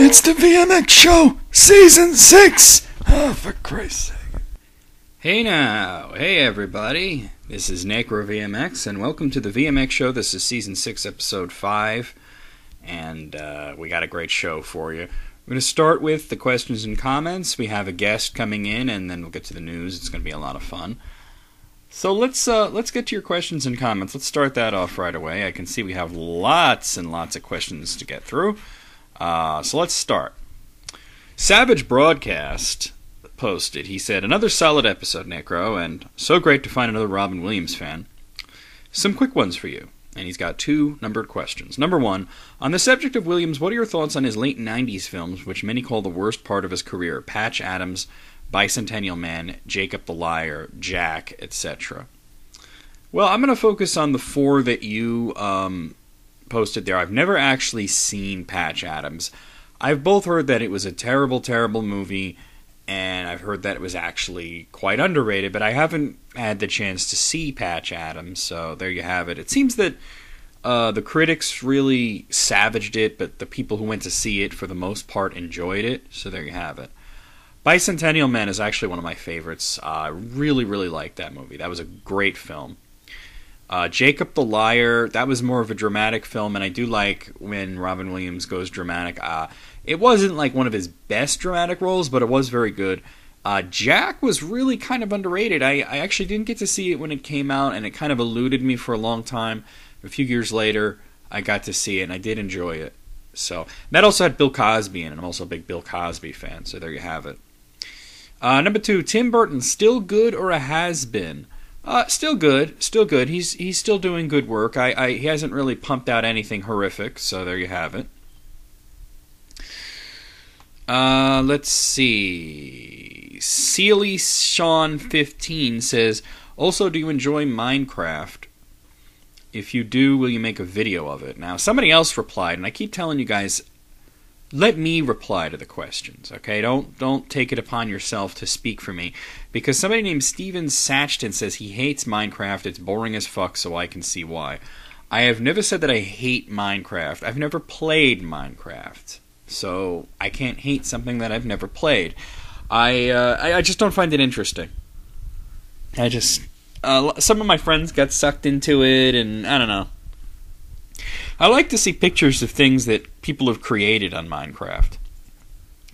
It's the VMX Show, Season 6! Oh, for Christ's sake. Hey now, hey everybody, this is Necro VMX, and welcome to the VMX Show. This is Season 6, Episode 5, and we got a great show for you. We're going to start with the questions and comments. We have a guest coming in, and then we'll get to the news. It's going to be a lot of fun. So let's get to your questions and comments. Let's start that off right away. I can see we have lots and lots of questions to get through. So let's start. Savage Broadcast posted. He said, "Another solid episode, Necro, and so great to find another Robin Williams fan. Some quick ones for you." And he's got two numbered questions. Number one, on the subject of Williams, what are your thoughts on his late 90s films, which many call the worst part of his career? Patch Adams, Bicentennial Man, Jacob the Liar, Jack, etc. Well, I'm going to focus on the four that you posted there. I've never actually seen Patch Adams. I've both heard that it was a terrible, terrible movie, and I've heard that it was actually quite underrated, but I haven't had the chance to see Patch Adams, so there you have it. It seems that the critics really savaged it, but the people who went to see it, for the most part, enjoyed it, so there you have it. Bicentennial Man is actually one of my favorites. I really, really liked that movie. That was a great film. Jacob the Liar, that was more of a dramatic film, and I do like when Robin Williams goes dramatic. It wasn't like one of his best dramatic roles, but it was very good. Jack was really kind of underrated. I actually didn't get to see it when it came out, and it kind of eluded me for a long time. A few years later, I got to see it, and I did enjoy it. So that also had Bill Cosby in it. I'm also a big Bill Cosby fan, so there you have it. Number two, Tim Burton, still good or a has-been? Still good. He's still doing good work. He hasn't really pumped out anything horrific, so there you have it. Let's see. Sealy Sean 15 says, also, do you enjoy Minecraft? If you do, will you make a video of it? Now, somebody else replied, and I keep telling you guys, let me reply to the questions, okay? Don't take it upon yourself to speak for me. Because somebody named Steven Satchton says he hates Minecraft, it's boring as fuck, so I can see why. I have never said that I hate Minecraft. I've never played Minecraft. So I can't hate something that I've never played. I just don't find it interesting. Some of my friends got sucked into it, and I don't know. I like to see pictures of things that people have created on Minecraft,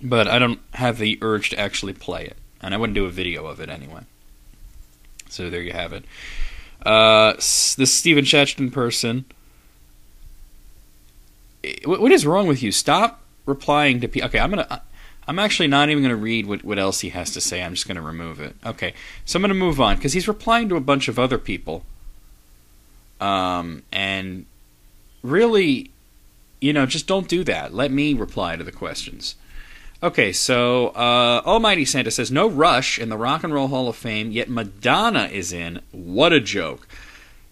but I don't have the urge to actually play it, and I wouldn't do a video of it anyway. So there you have it. This Steven Shatchton person, what is wrong with you? Stop replying to people. Okay, I'm actually not even going to read what else he has to say. I'm just going to remove it. Okay, so I'm going to move on, because he's replying to a bunch of other people, and really, just don't do that. Let me reply to the questions. Okay, so Almighty Santa says, no Rush in the Rock and Roll Hall of Fame, yet Madonna is in. What a joke.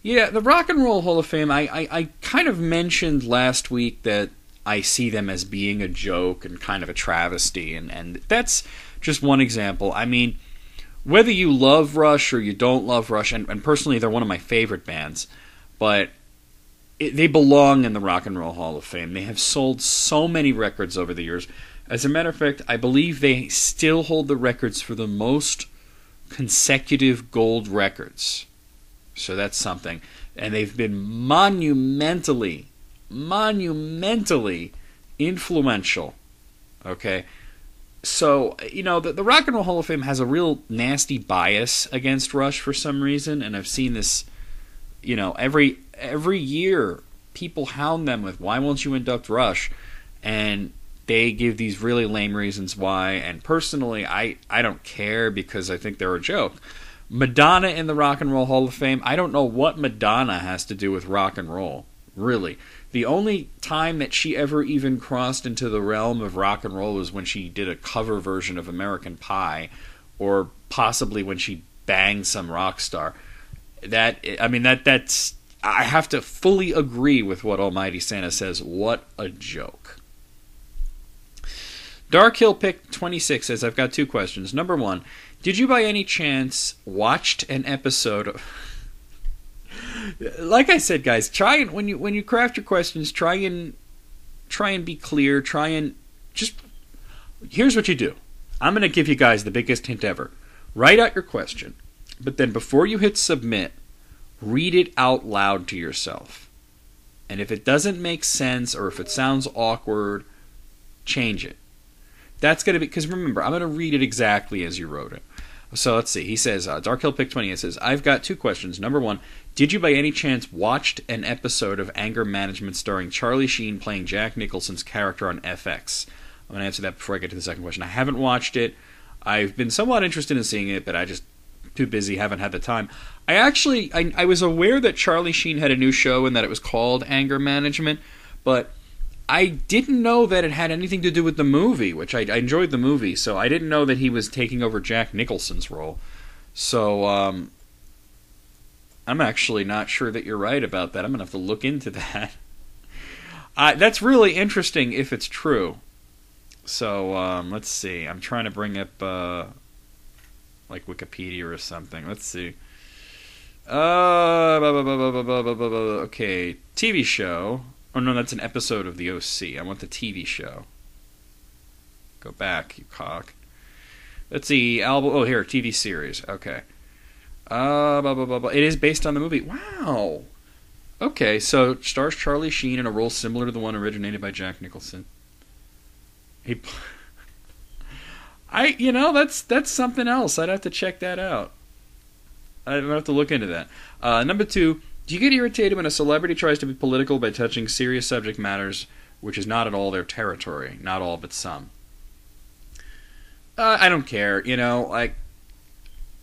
Yeah, the Rock and Roll Hall of Fame, I kind of mentioned last week that I see them as being a joke and kind of a travesty, and that's just one example. I mean, whether you love Rush or you don't love Rush, and personally they're one of my favorite bands, but they belong in the Rock and Roll Hall of Fame. They have sold so many records over the years. As a matter of fact, I believe they still hold the records for the most consecutive gold records. So that's something. And they've been monumentally influential. Okay? So, the Rock and Roll Hall of Fame has a real nasty bias against Rush for some reason, and I've seen this, every year people hound them with, why won't you induct Rush? And they give these really lame reasons why, and personally I don't care, because I think they're a joke. Madonna in the Rock and Roll Hall of Fame, I don't know what Madonna has to do with rock and roll, really. The only time that she ever even crossed into the realm of rock and roll was when she did a cover version of American Pie, or possibly when she banged some rock star. That's I have to fully agree with what Almighty Santa says. What a joke. Dark Hill Pick 26 says, I've got two questions. Number one, did you by any chance watched an episode of... Like I said, guys, try and when you craft your questions, try and be clear, try and just here's what you do. I'm going to give you guys the biggest hint ever. Write out your question, but then before you hit submit, read it out loud to yourself. And if it doesn't make sense or if it sounds awkward, change it. That's going to be, because remember, I'm going to read it exactly as you wrote it. So let's see. He says, Dark Hill Pick 20, it says, I've got 2 questions. Number 1, did you by any chance watched an episode of Anger Management starring Charlie Sheen playing Jack Nicholson's character on FX? I'm going to answer that before I get to the second question. I haven't watched it. I've been somewhat interested in seeing it, but I just too busy, haven't had the time. I was aware that Charlie Sheen had a new show and that it was called Anger Management, but I didn't know that it had anything to do with the movie, which I enjoyed the movie, so I didn't know that he was taking over Jack Nicholson's role. So, I'm actually not sure that you're right about that. I'm going to have to look into that. That's really interesting if it's true. So, let's see. I'm trying to bring up, like Wikipedia or something. Let's see. Okay, TV show. Oh no, that's an episode of the OC. I want the TV show. Go back, you cock. Let's see, album. Oh, here, TV series. Okay. It is based on the movie. Wow. Okay, so it stars Charlie Sheen in a role similar to the one originated by Jack Nicholson. That's something else. I'd have to check that out. I'd have to look into that. Number 2, do you get irritated when a celebrity tries to be political by touching serious subject matters, which is not at all their territory? Not all, but some. I don't care. Like,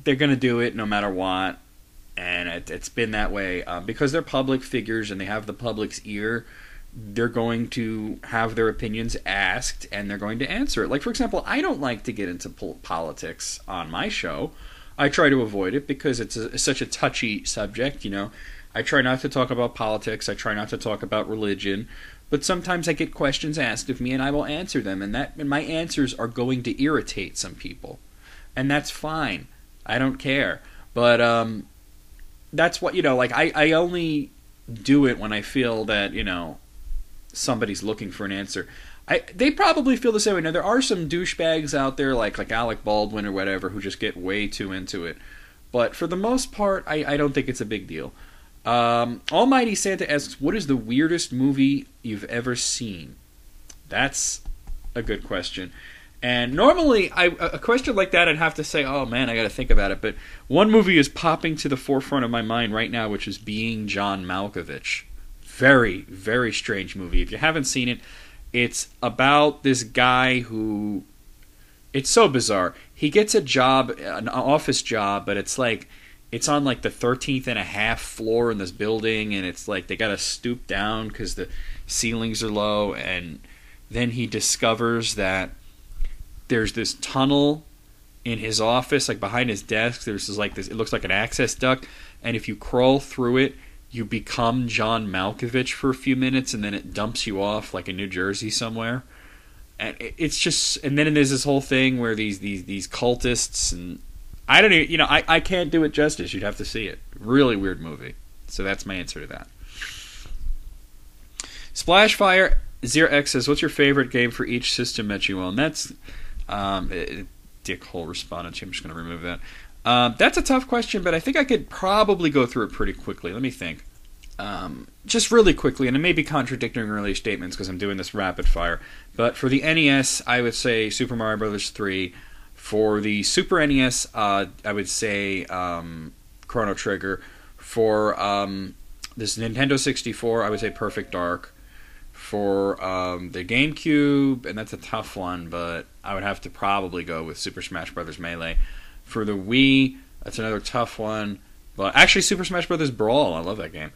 they're going to do it no matter what, and it's been that way. Because they're public figures and they have the public's ear, they're going to have their opinions asked, and they're going to answer it. Like, for example, I don't like to get into politics on my show. I try to avoid it because it's such a touchy subject, I try not to talk about politics. I try not to talk about religion. But sometimes I get questions asked of me, and I will answer them. And my answers are going to irritate some people. And that's fine. I don't care. But that's what, I only do it when I feel that, somebody's looking for an answer. They probably feel the same way. Now, there are some douchebags out there, like Alec Baldwin or whatever, who just get way too into it. But for the most part, I don't think it's a big deal. Almighty Santa asks, what is the weirdest movie you've ever seen? That's a good question. And normally, a question like that, I'd have to say, oh man, I got to think about it. But one movie is popping to the forefront of my mind right now, which is Being John Malkovich. Very, very strange movie. If you haven't seen it, it's about this guy who... It's so bizarre. He gets a job, an office job, but it's like... It's on like the 13th and a half floor in this building, and it's like they got to stoop down because the ceilings are low, and then he discovers that there's this tunnel in his office, like behind his desk. There's this, it looks like an access duct, and if you crawl through it, you become John Malkovich for a few minutes, and then it dumps you off like in New Jersey somewhere. And it's just, and then there's this whole thing where these cultists, and I don't even, I can't do it justice. You'd have to see it. Really weird movie. So that's my answer to that. Splashfire Zero X says, what's your favorite game for each system that you own? That's Dick Hole responded to. I'm just going to remove that. That's a tough question, but I think I could probably go through it pretty quickly. Let me think. Just really quickly, and it may be contradicting earlier statements because I'm doing this rapid fire, but for the NES, I would say Super Mario Bros. 3. For the Super NES, I would say Chrono Trigger. For this Nintendo 64, I would say Perfect Dark. For the GameCube, and that's a tough one, but I would have to probably go with Super Smash Bros. Melee. For the Wii, that's another tough one, but actually Super Smash Bros. Brawl, I love that game.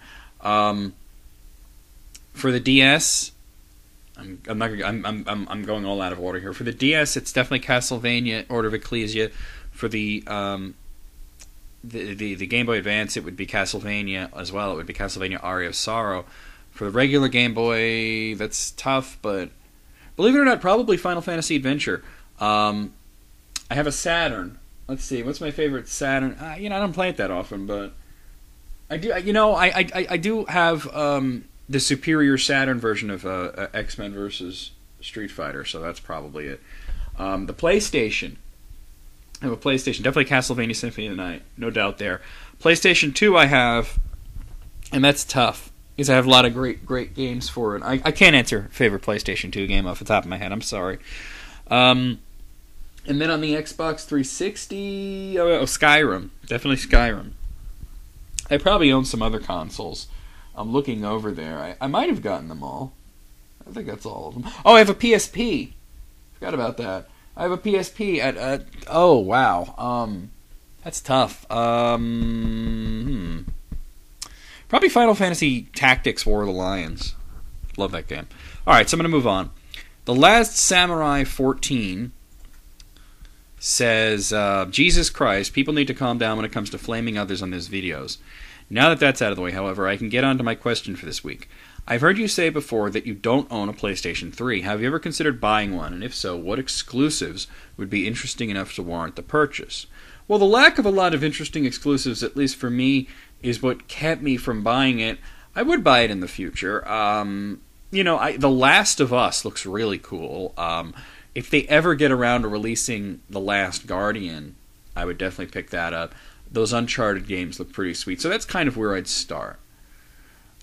For the DS, I'm going all out of order here. For the DS, it's definitely Castlevania Order of Ecclesia. For the Game Boy Advance, it would be Castlevania as well. It would be Castlevania Aria of Sorrow. For the regular Game Boy, that's tough, but believe it or not, probably Final Fantasy Adventure. I have a Saturn. Let's see, what's my favorite Saturn? I don't play it that often, but I do. I do have the superior Saturn version of X-Men versus Street Fighter, so that's probably it. The PlayStation. I have a PlayStation. Definitely Castlevania Symphony of the Night. No doubt there. PlayStation 2 I have, and that's tough, because I have a lot of great games for it. I can't answer favorite PlayStation 2 game off the top of my head. I'm sorry. And then on the Xbox 360, Skyrim. Definitely Skyrim. I probably own some other consoles. I'm looking over there. I might have gotten them all. I think that's all of them. Oh, I have a PSP. Forgot about that. I have a PSP at oh, wow. That's tough. Probably Final Fantasy Tactics War of the Lions. Love that game. Alright, so I'm going to move on. The Last Samurai 14 says, Jesus Christ, people need to calm down when it comes to flaming others on those videos. Now that that's out of the way, however, I can get on to my question for this week. I've heard you say before that you don't own a PlayStation 3. Have you ever considered buying one? And if so, what exclusives would be interesting enough to warrant the purchase? Well, the lack of a lot of interesting exclusives, at least for me, is what kept me from buying it. I would buy it in the future. The Last of Us looks really cool. If they ever get around to releasing The Last Guardian, I would definitely pick that up. Those Uncharted games look pretty sweet. So that's kind of where I'd start.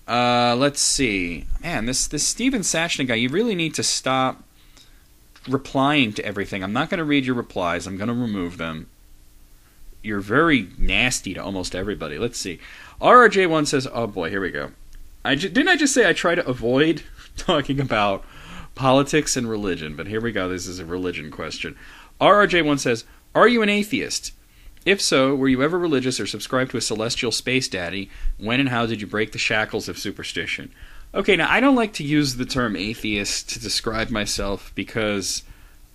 Let's see. Man, this Steven Sashna guy, you really need to stop replying to everything. I'm not going to read your replies. I'm going to remove them. You're very nasty to almost everybody. Let's see. RRJ1 says, oh boy, here we go. Didn't I just say I try to avoid talking about politics and religion? But here we go. This is a religion question. RRJ1 says, are you an atheist? If so, were you ever religious or subscribed to a celestial space daddy? When and how did you break the shackles of superstition? Okay, now I don't like to use the term atheist to describe myself because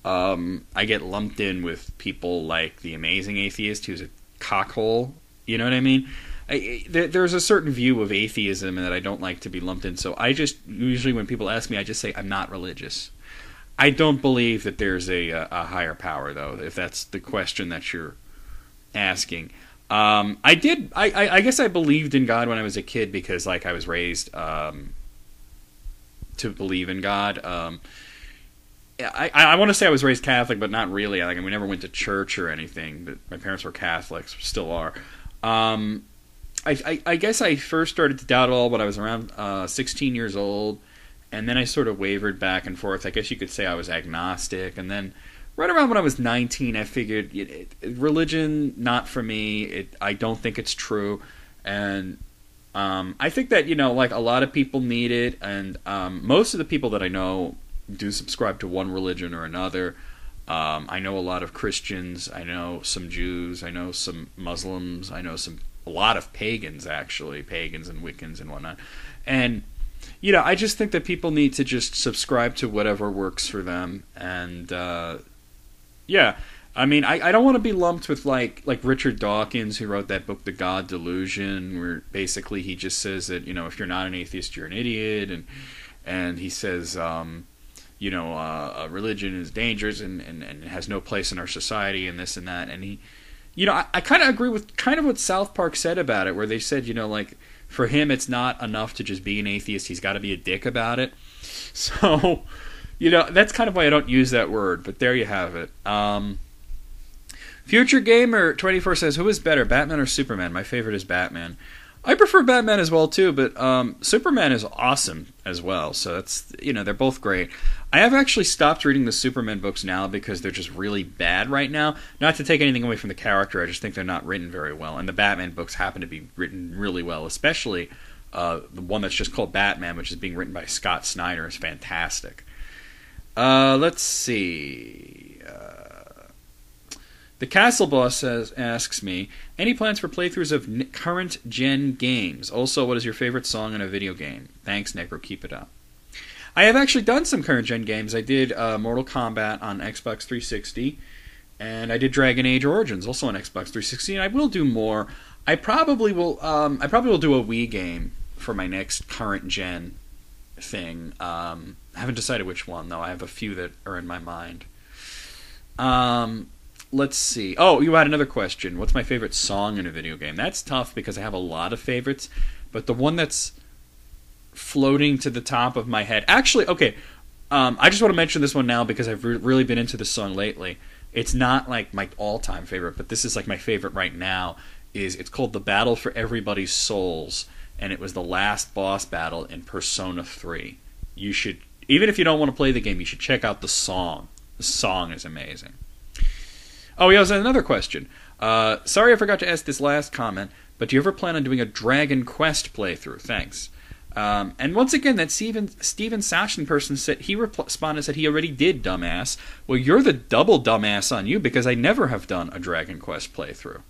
I get lumped in with people like the Amazing Atheist, who's a cockhole. You know what I mean? There's a certain view of atheism that I don't like to be lumped in. So I just, usually when people ask me, I just say I'm not religious. I don't believe that there's a higher power, though, if that's the question that you're asking. I guess I believed in God when I was a kid because, like, I was raised to believe in God. I want to say I was raised Catholic, but not really. Like, we never went to church or anything. But my parents were Catholics, still are. I guess I first started to doubt it all when I was around 16 years old, and then I sort of wavered back and forth. I guess you could say I was agnostic, and then right around when I was 19, I figured religion, not for me. I don't think it's true, and I think that, like, a lot of people need it, and most of the people that I know do subscribe to one religion or another. I know a lot of Christians. I know some Jews. I know some Muslims. I know a lot of pagans, actually, pagans and Wiccans and whatnot. And I just think that people need to just subscribe to whatever works for them. And yeah, I mean, I don't want to be lumped with like Richard Dawkins, who wrote that book, The God Delusion, where basically he just says that if you're not an atheist, you're an idiot, and he says religion is dangerous and has no place in our society and this and that. And he, I kind of agree with kind of what South Park said about it, where they said, like, for him it's not enough to just be an atheist, he's got to be a dick about it. So, that's kind of why I don't use that word, but there you have it. Future Gamer 24 says, who is better, Batman or Superman? My favorite is Batman. I prefer Batman as well, too, but Superman is awesome as well, so that's, they're both great. I have actually stopped reading the Superman books now because they're just really bad right now. Not to take anything away from the character, I just think they're not written very well, and the Batman books happen to be written really well, especially the one that's just called Batman, which is being written by Scott Snyder, is fantastic. Let's see... The Castle Boss asks me, any plans for playthroughs of current-gen games? Also, what is your favorite song in a video game? Thanks, Necro. Keep it up. I have actually done some current-gen games. I did Mortal Kombat on Xbox 360, and I did Dragon Age Origins, also on Xbox 360, and I will do more. I probably will do a Wii game for my next current-gen thing. I haven't decided which one, though. I have a few that are in my mind. Let's see. Oh, you had another question. What's my favorite song in a video game? That's tough because I have a lot of favorites, but the one that's floating to the top of my head... Actually, okay, I just want to mention this one now because I've really been into this song lately. It's not like my all-time favorite, but this is like my favorite right now. It's called "The Battle for Everybody's Souls," and it was the last boss battle in Persona 3. You should, even if you don't want to play the game, you should check out the song. The song is amazing. Oh, he has another question. Sorry I forgot to ask this last comment, but do you ever plan on doing a Dragon Quest playthrough? Thanks. And once again, that Steven Sachin person said, he responded, said he already did, dumbass. Well, you're the double dumbass on you, because I never have done a Dragon Quest playthrough.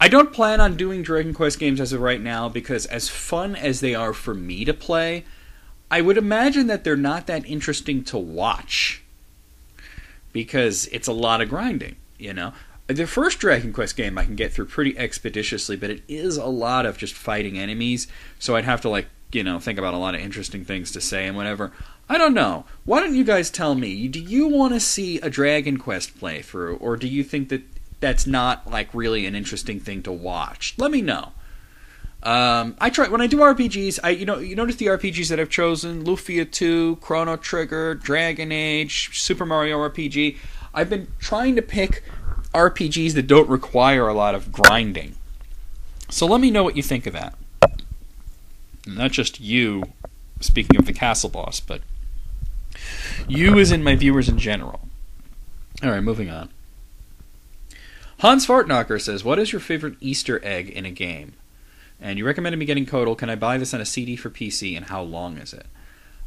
I don't plan on doing Dragon Quest games as of right now, because as fun as they are for me to play, I would imagine that they're not that interesting to watch, because it's a lot of grinding, you know? The first Dragon Quest game I can get through pretty expeditiously, but it is a lot of just fighting enemies, so I'd have to, like, you know, think about a lot of interesting things to say and whatever. I don't know. Why don't you guys tell me? Do you want to see a Dragon Quest playthrough, or do you think that that's not, like, really an interesting thing to watch? Let me know. I try when I do RPGs. You notice the RPGs that I've chosen: Lufia 2, Chrono Trigger, Dragon Age, Super Mario RPG. I've been trying to pick RPGs that don't require a lot of grinding. So let me know what you think of that. Not just you, speaking of the castle boss, but you as in my viewers in general. Alright, moving on. Hans Fartknocker says, what is your favorite Easter egg in a game? And you recommended me getting Kodal. Can I buy this on a CD for PC, and how long is it?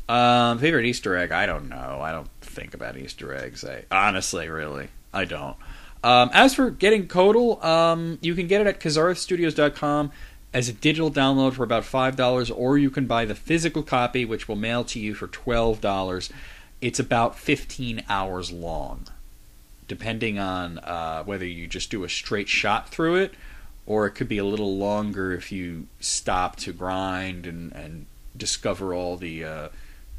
Favorite Easter egg? I don't know. I don't think about Easter eggs. Honestly, really, I don't. As for getting Kodal, you can get it at KazarthStudios.com as a digital download for about $5, or you can buy the physical copy, which will mail to you for $12. It's about 15 hours long, depending on whether you just do a straight shot through it, or it could be a little longer if you stop to grind and discover all the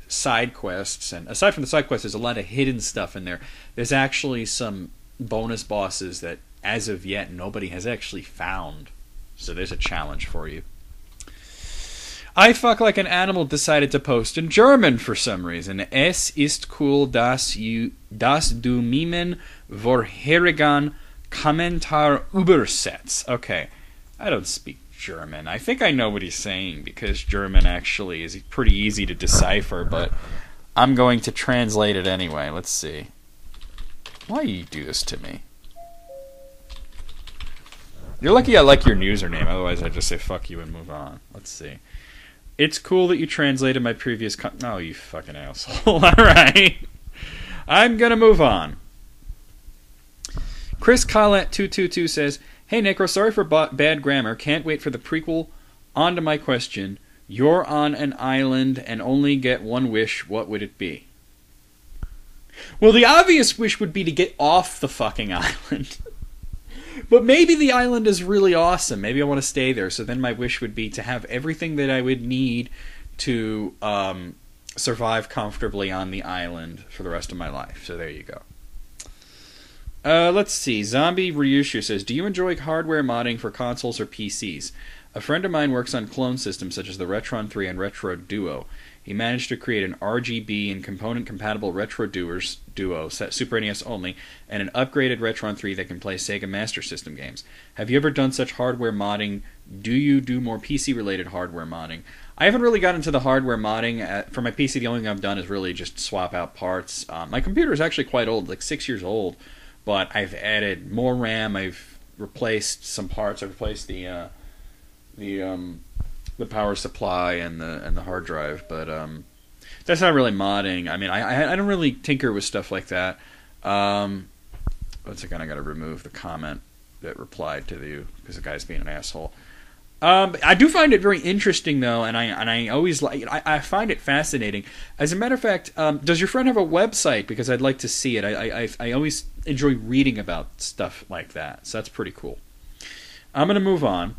side quests. And aside from the side quests, there's a lot of hidden stuff in there. There's actually some bonus bosses that, as of yet, nobody has actually found. So there's a challenge for you. I fuck like an animal decided to post in German for some reason. Es ist cool, dass du mimen vorherigen Kommentar übersetzt. Okay, I don't speak German. I think I know what he's saying, because German actually is pretty easy to decipher, but I'm going to translate it anyway. Let's see. Why do you do this to me? You're lucky I like your username, otherwise I'd just say fuck you and move on. Let's see. It's cool that you translated my previous oh, you fucking asshole. Alright. I'm gonna move on. Chris Collette222 says, hey Necro, sorry for bad grammar. Can't wait for the prequel. On to my question. You're on an island and only get one wish. What would it be? Well, the obvious wish would be to get off the fucking island. But maybe the island is really awesome. Maybe I want to stay there. So then my wish would be to have everything that I would need to survive comfortably on the island for the rest of my life. So there you go. Let's see. Zombie Ryushu says, do you enjoy hardware modding for consoles or PCs? A friend of mine works on clone systems such as the Retron 3 and Retro Duo. He managed to create an RGB and component-compatible Retro Duo, set Super NES only, and an upgraded Retron 3 that can play Sega Master System games. Have you ever done such hardware modding? Do you do more PC-related hardware modding? I haven't really gotten into the hardware modding. For my PC, the only thing I've done is really just swap out parts. My computer is actually quite old, like 6 years old, but I've added more RAM. I've replaced some parts. I've replaced the power supply and the hard drive, but that's not really modding. I mean, I don't really tinker with stuff like that. One second, I got to remove the comment that replied to you because the guy's being an asshole. I do find it very interesting though, and I always I find it fascinating. As a matter of fact, does your friend have a website? Because I'd like to see it. I always enjoy reading about stuff like that, so that's pretty cool. I'm gonna move on.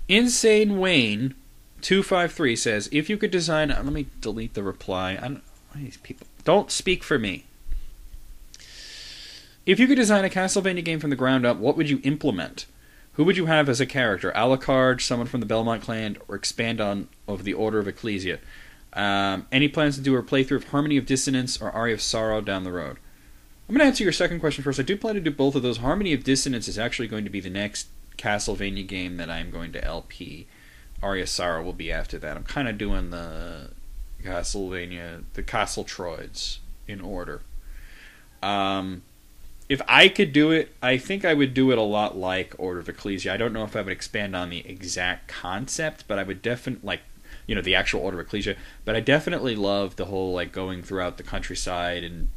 Insane Wayne 253 says, if you could design, let me delete the reply. These people don't speak for me. If you could design a Castlevania game from the ground up, what would you implement? Who would you have as a character? Alucard, someone from the Belmont clan, or expand on over the Order of Ecclesia? Any plans to do a playthrough of Harmony of Dissonance or Aria of Sorrow down the road? I'm going to answer your second question first. I do plan to do both of those. Harmony of Dissonance is actually going to be the next Castlevania game that I'm going to LP. Aria of Sorrow will be after that. I'm kind of doing the Castle Troids in order. If I could do it, I think I would do it a lot like Order of Ecclesia. I don't know if I would expand on the exact concept, but I would definitely, the actual Order of Ecclesia. But I definitely love the whole, going throughout the countryside and,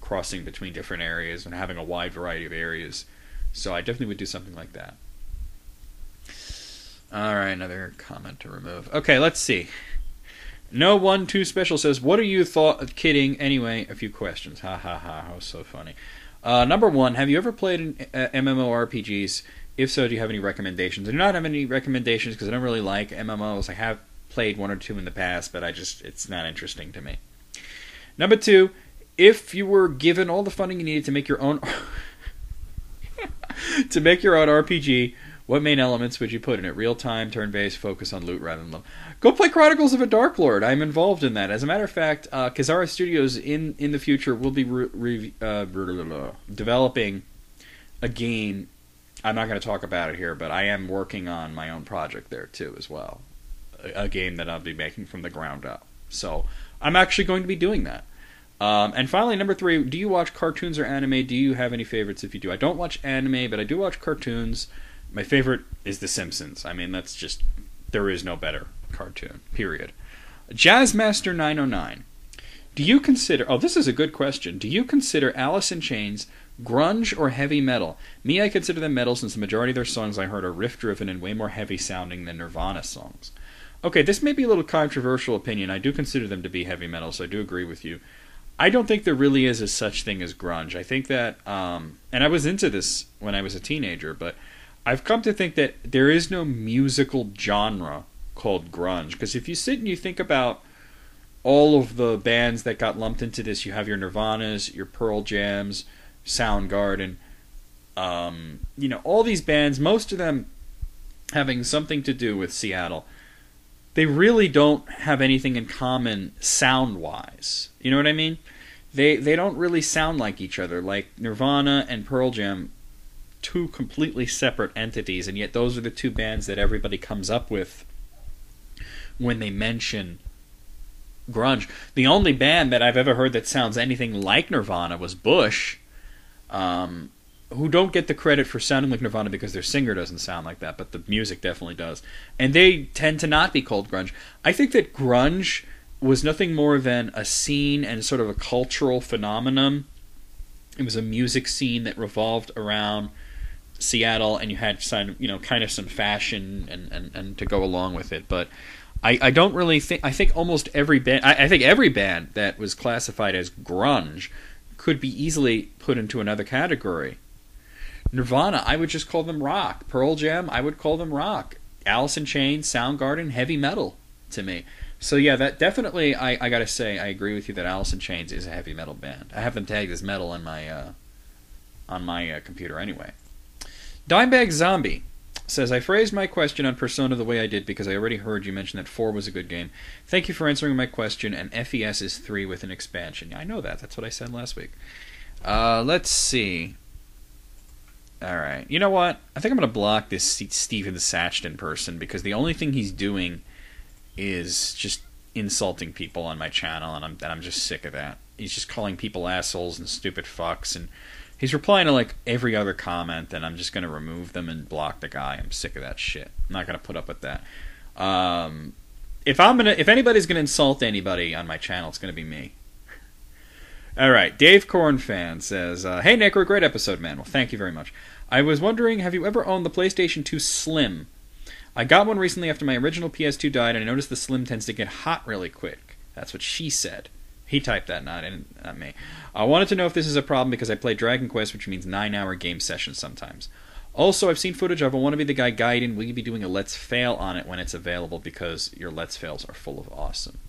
crossing between different areas and having a wide variety of areas. So I definitely would do something like that. Alright, another comment to remove. Okay, let's see. No One Too Special says, what are you kidding? Anyway, a few questions. Ha ha ha, how so funny. Number one, have you ever played MMORPGs? If so, do you have any recommendations? I do not have any recommendations because I don't really like MMOs. I have played one or two in the past, but it's not interesting to me. Number two, if you were given all the funding you needed to make your own RPG, what main elements would you put in it? Real-time, turn-based, focus on loot rather than love. Go play Chronicles of a Dark Lord. I'm involved in that. As a matter of fact, Kazara Studios in the future will be developing a game. I'm not going to talk about it here, but I am working on my own project there too as well. A game that I'll be making from the ground up. So I'm actually going to be doing that. And finally, number three, do you watch cartoons or anime? Do you have any favorites if you do? I don't watch anime, but I do watch cartoons. My favorite is The Simpsons. I mean, that's just, there is no better cartoon, period. Jazzmaster 909. Do you consider, this is a good question. Do you consider Alice in Chains grunge or heavy metal? Me, I consider them metal since the majority of their songs I heard are riff-driven and way more heavy sounding than Nirvana songs. Okay, this may be a little controversial opinion. I do consider them to be heavy metal, so I do agree with you. I don't think there really is a such thing as grunge. I think that, and I was into this when I was a teenager, but I've come to think that there is no musical genre called grunge. Because if you sit and you think about all of the bands that got lumped into this, you have your Nirvanas, your Pearl Jams, Soundgarden, all these bands, most of them having something to do with Seattle. They really don't have anything in common sound-wise. You know what I mean? They don't really sound like each other. Like Nirvana and Pearl Jam, two completely separate entities, and yet those are the two bands that everybody comes up with when they mention grunge. The only band that I've ever heard that sounds anything like Nirvana was Bush, who don't get the credit for sounding like Nirvana because their singer doesn't sound like that, but the music definitely does. And they tend to not be called grunge. I think that grunge was nothing more than a scene and sort of a cultural phenomenon. It was a music scene that revolved around Seattle, and you had some, kind of some fashion and to go along with it. But I don't really think, I think almost every band, I think every band that was classified as grunge could be easily put into another category. Nirvana, I would just call them rock. Pearl Jam, I would call them rock. Alice in Chains, Soundgarden, heavy metal to me. So yeah, that definitely, I gotta say, I agree with you that Alice in Chains is a heavy metal band. I have them tagged as metal on my computer anyway. Dimebag Zombie says, I phrased my question on Persona the way I did because I already heard you mention that 4 was a good game. Thank you for answering my question, and FES is 3 with an expansion. Yeah, I know that. That's what I said last week. Let's see. Alright. You know what? I think I'm going to block this Steven Sachton person because the only thing he's doing is just insulting people on my channel, and I'm just sick of that. He's just calling people assholes and stupid fucks, and he's replying to like every other comment, and I'm just going to remove them and block the guy. I'm sick of that shit. I'm not going to put up with that. If anybody's going to insult anybody on my channel, it's going to be me. Alright, Dave Cornfan says, hey Necro, great episode, man. Well, thank you very much. I was wondering, have you ever owned the PlayStation 2 Slim? I got one recently after my original PS2 died, and I noticed the Slim tends to get hot really quick. That's what she said. He typed that, not me. I wanted to know if this is a problem because I play Dragon Quest, which means 9-hour game sessions sometimes. Also, I've seen footage of a Wanna Be the Guy Gaiden. Will you be doing a Let's Fail on it when it's available? Because your Let's Fails are full of awesome.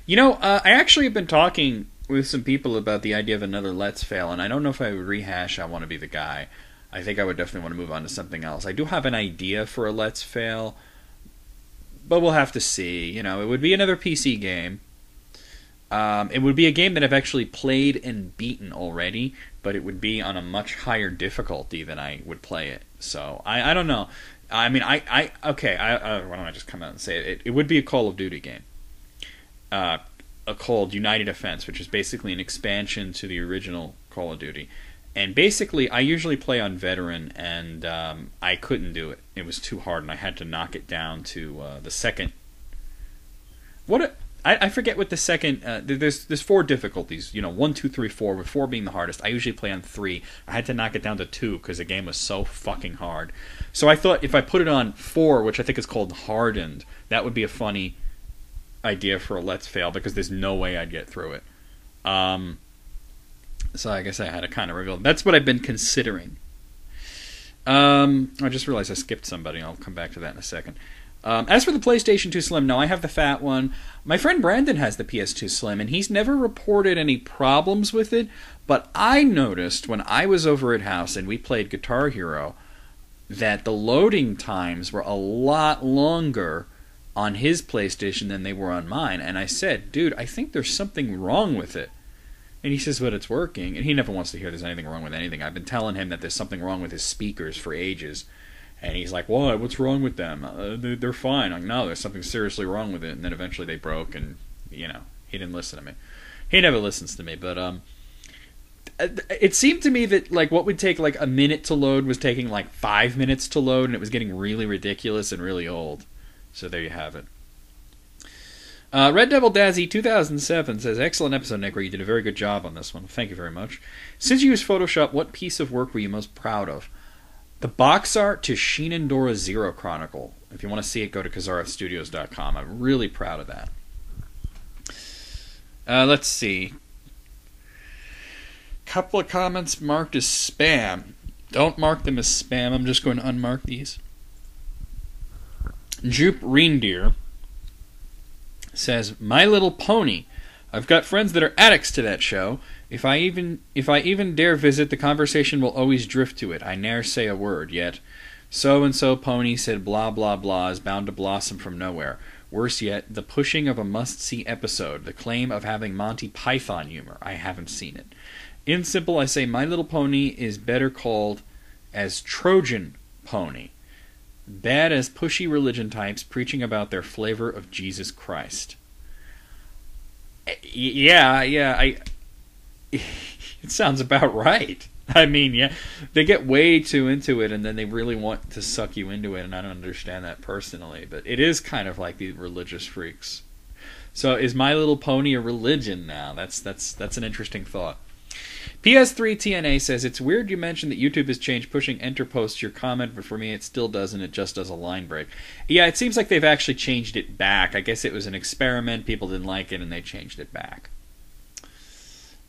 I actually have been talking with some people about the idea of another Let's Fail, and I don't know if I would rehash I Want to Be the Guy. I think I would definitely want to move on to something else. I do have an idea for a Let's Fail, but we'll have to see. You know, it would be another PC game. It would be a game that I've actually played and beaten already, but it would be on a much higher difficulty than I would play it. So I don't know. I mean, why don't I just come out and say it? It would be a Call of Duty game, called United Defense, which is basically an expansion to the original Call of Duty. And basically, I usually play on Veteran, and I couldn't do it. It was too hard, and I had to knock it down to the second. I forget what the second. There's 4 difficulties. 1, 2, 3, 4. With 4 being the hardest. I usually play on 3. I had to knock it down to 2 because the game was so fucking hard. So I thought if I put it on 4, which I think is called Hardened, that would be a funny idea for a Let's Fail because there's no way I'd get through it. So I guess I had to kind of reveal. That's what I've been considering. I just realized I skipped somebody. I'll come back to that in a second. As for the PlayStation 2 Slim, no, I have the fat one. My friend Brandon has the PS2 Slim, and he's never reported any problems with it, but I noticed when I was over at house and we played Guitar Hero that the loading times were a lot longer on his PlayStation than they were on mine, and I said, dude, I think there's something wrong with it. And he says, but it's working, and he never wants to hear there's anything wrong with anything. I've been telling him that there's something wrong with his speakers for ages. And he's like, "Why? What's wrong with them? They're fine." I'm like, "No, there's something seriously wrong with it." And then eventually they broke, and he didn't listen to me. He never listens to me, but it seemed to me that like what would take like a minute to load was taking like 5 minutes to load, and it was getting really ridiculous and really old. So there you have it. Red Devil Dazzy 2007 says, "Excellent episode, Nick. You did a very good job on this one. Thank you very much. Since you used Photoshop, what piece of work were you most proud of?" The box art to Shenandoah Zero Chronicle. If you want to see it, go to KazarathStudios.com. I'm really proud of that. Let's see. Couple of comments marked as spam. Don't mark them as spam. I'm just going to unmark these. Jupe Reindeer says, "My Little Pony. I've got friends that are addicts to that show. If I even dare visit, the conversation will always drift to it. I ne'er say a word, yet so-and-so pony said blah blah blah is bound to blossom from nowhere. Worse yet, the pushing of a must-see episode, the claim of having Monty Python humor. I haven't seen it. In simple, I say My Little Pony is better called as Trojan Pony. Bad as pushy religion types preaching about their flavor of Jesus Christ." It sounds about right. I mean, yeah, they get way too into it, and then they really want to suck you into it, and I don't understand that personally, but it is kind of like the religious freaks. So is My Little Pony a religion now? That's an interesting thought. PS3 TNA says, "It's weird you mentioned that YouTube has changed pushing enter post to your comment, but for me it still doesn't. It just does a line break." Yeah, it seems like they've actually changed it back. I guess it was an experiment. People didn't like it, and they changed it back.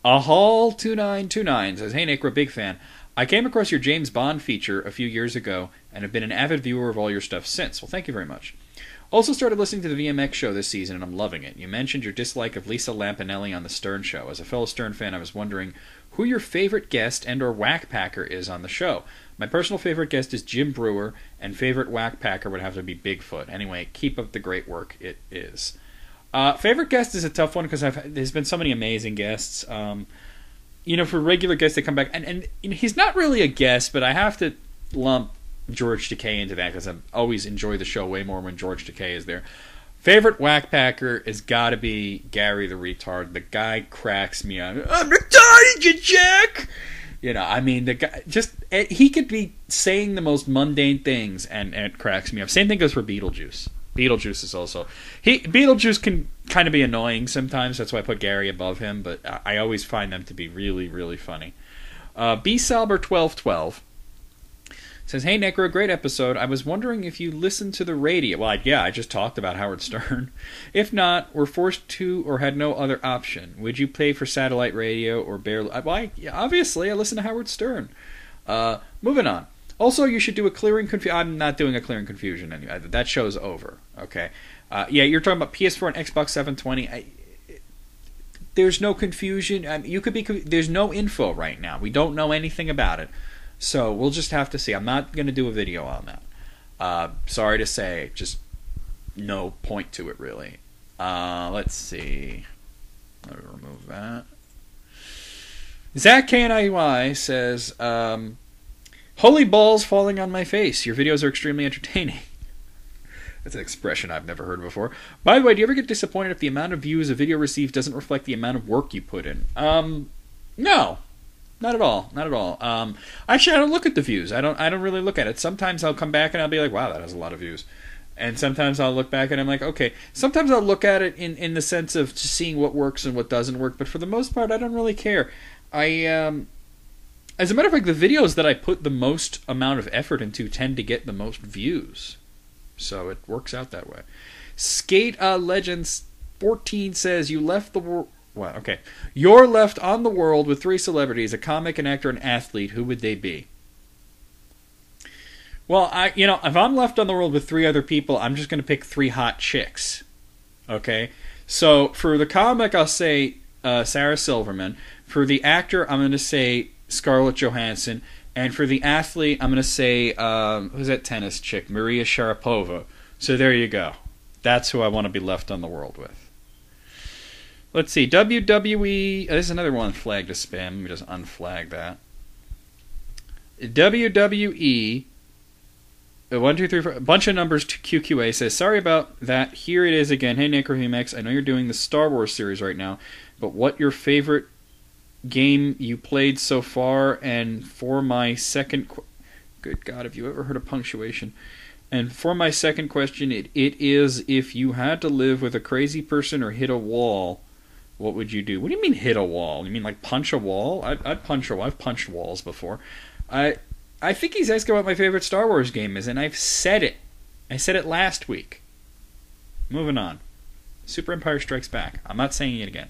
Ahall2929 says, "Hey Nick, we're a big fan. I came across your James Bond feature a few years ago and have been an avid viewer of all your stuff since. Well, thank you very much. Also started listening to the VMX show this season, and I'm loving it. You mentioned your dislike of Lisa Lampanelli on the Stern show. As a fellow Stern fan, I was wondering who your favorite guest and or whackpacker is on the show. My personal favorite guest is Jim Brewer, and favorite whackpacker would have to be Bigfoot. Anyway, keep up the great work. It is." Favorite guest is a tough one because there's been so many amazing guests. For regular guests that come back, and he's not really a guest, but I have to lump George Takei into that because I always enjoy the show way more when George Takei is there. Favorite whackpacker has got to be Gary the Retard. The guy cracks me up. "I'm retarded, you jack!" The guy he could be saying the most mundane things, and it cracks me up. Same thing goes for Beetlejuice. Beetlejuice is also... Beetlejuice can kind of be annoying sometimes. That's why I put Gary above him. But I always find them to be really, really funny. B-Salber1212 says, "Hey, Necro, great episode. I was wondering if you listen to the radio." Well, I just talked about Howard Stern. "If not, were forced to or had no other option, would you pay for satellite radio or barely..." Obviously, I listen to Howard Stern. Moving on. Also, you should do a clearing confusion. I'm not doing a clearing confusion anyway. That show's over. Okay. You're talking about PS4 and Xbox 720. There's no confusion. There's no info right now. We don't know anything about it. So we'll just have to see. I'm not going to do a video on that. Sorry to say. Just no point to it really. Let's see. Let me remove that. Zach KNIY says, "Holy balls falling on my face. Your videos are extremely entertaining." That's an expression I've never heard before. By the way, do you ever get disappointed if the amount of views a video receives doesn't reflect the amount of work you put in? No. Not at all. Not at all. Actually, I don't look at the views. I don't really look at it. Sometimes I'll come back and I'll be like, wow, that has a lot of views. And sometimes I'll look back and I'm like, okay. Sometimes I'll look at it in the sense of just seeing what works and what doesn't work. But for the most part, I don't really care. As a matter of fact, the videos that I put the most amount of effort into tend to get the most views. So it works out that way. Skate Legends 14 says, you left the world... What? Okay. You're left on the world with 3 celebrities, a comic, an actor, an athlete. Who would they be? Well, if I'm left on the world with 3 other people, I'm just going to pick 3 hot chicks. Okay? So for the comic, I'll say Sarah Silverman. For the actor, I'm going to say Scarlett Johansson. And for the athlete, I'm going to say, who's that tennis chick? Maria Sharapova. So there you go. That's who I want to be left on the world with. Let's see. WWE. There's another one flagged as spam. Let me just unflag that. WWE. 1, 2, 3, 4. A bunch of numbers to QQA says, sorry about that. Here it is again. Hey, Nick VMX. I know you're doing the Star Wars series right now, but what your favorite game you played so far? And for my second... Good God, have you ever heard of punctuation? And for my second question, it is, if you had to live with a crazy person or hit a wall, what would you do? What do you mean hit a wall? You mean like punch a wall? I'd punch a wall. I've punched walls before. I think he's asking what my favorite Star Wars game is, and I've said it. I said it last week. Moving on. Super Empire Strikes Back. I'm not saying it again.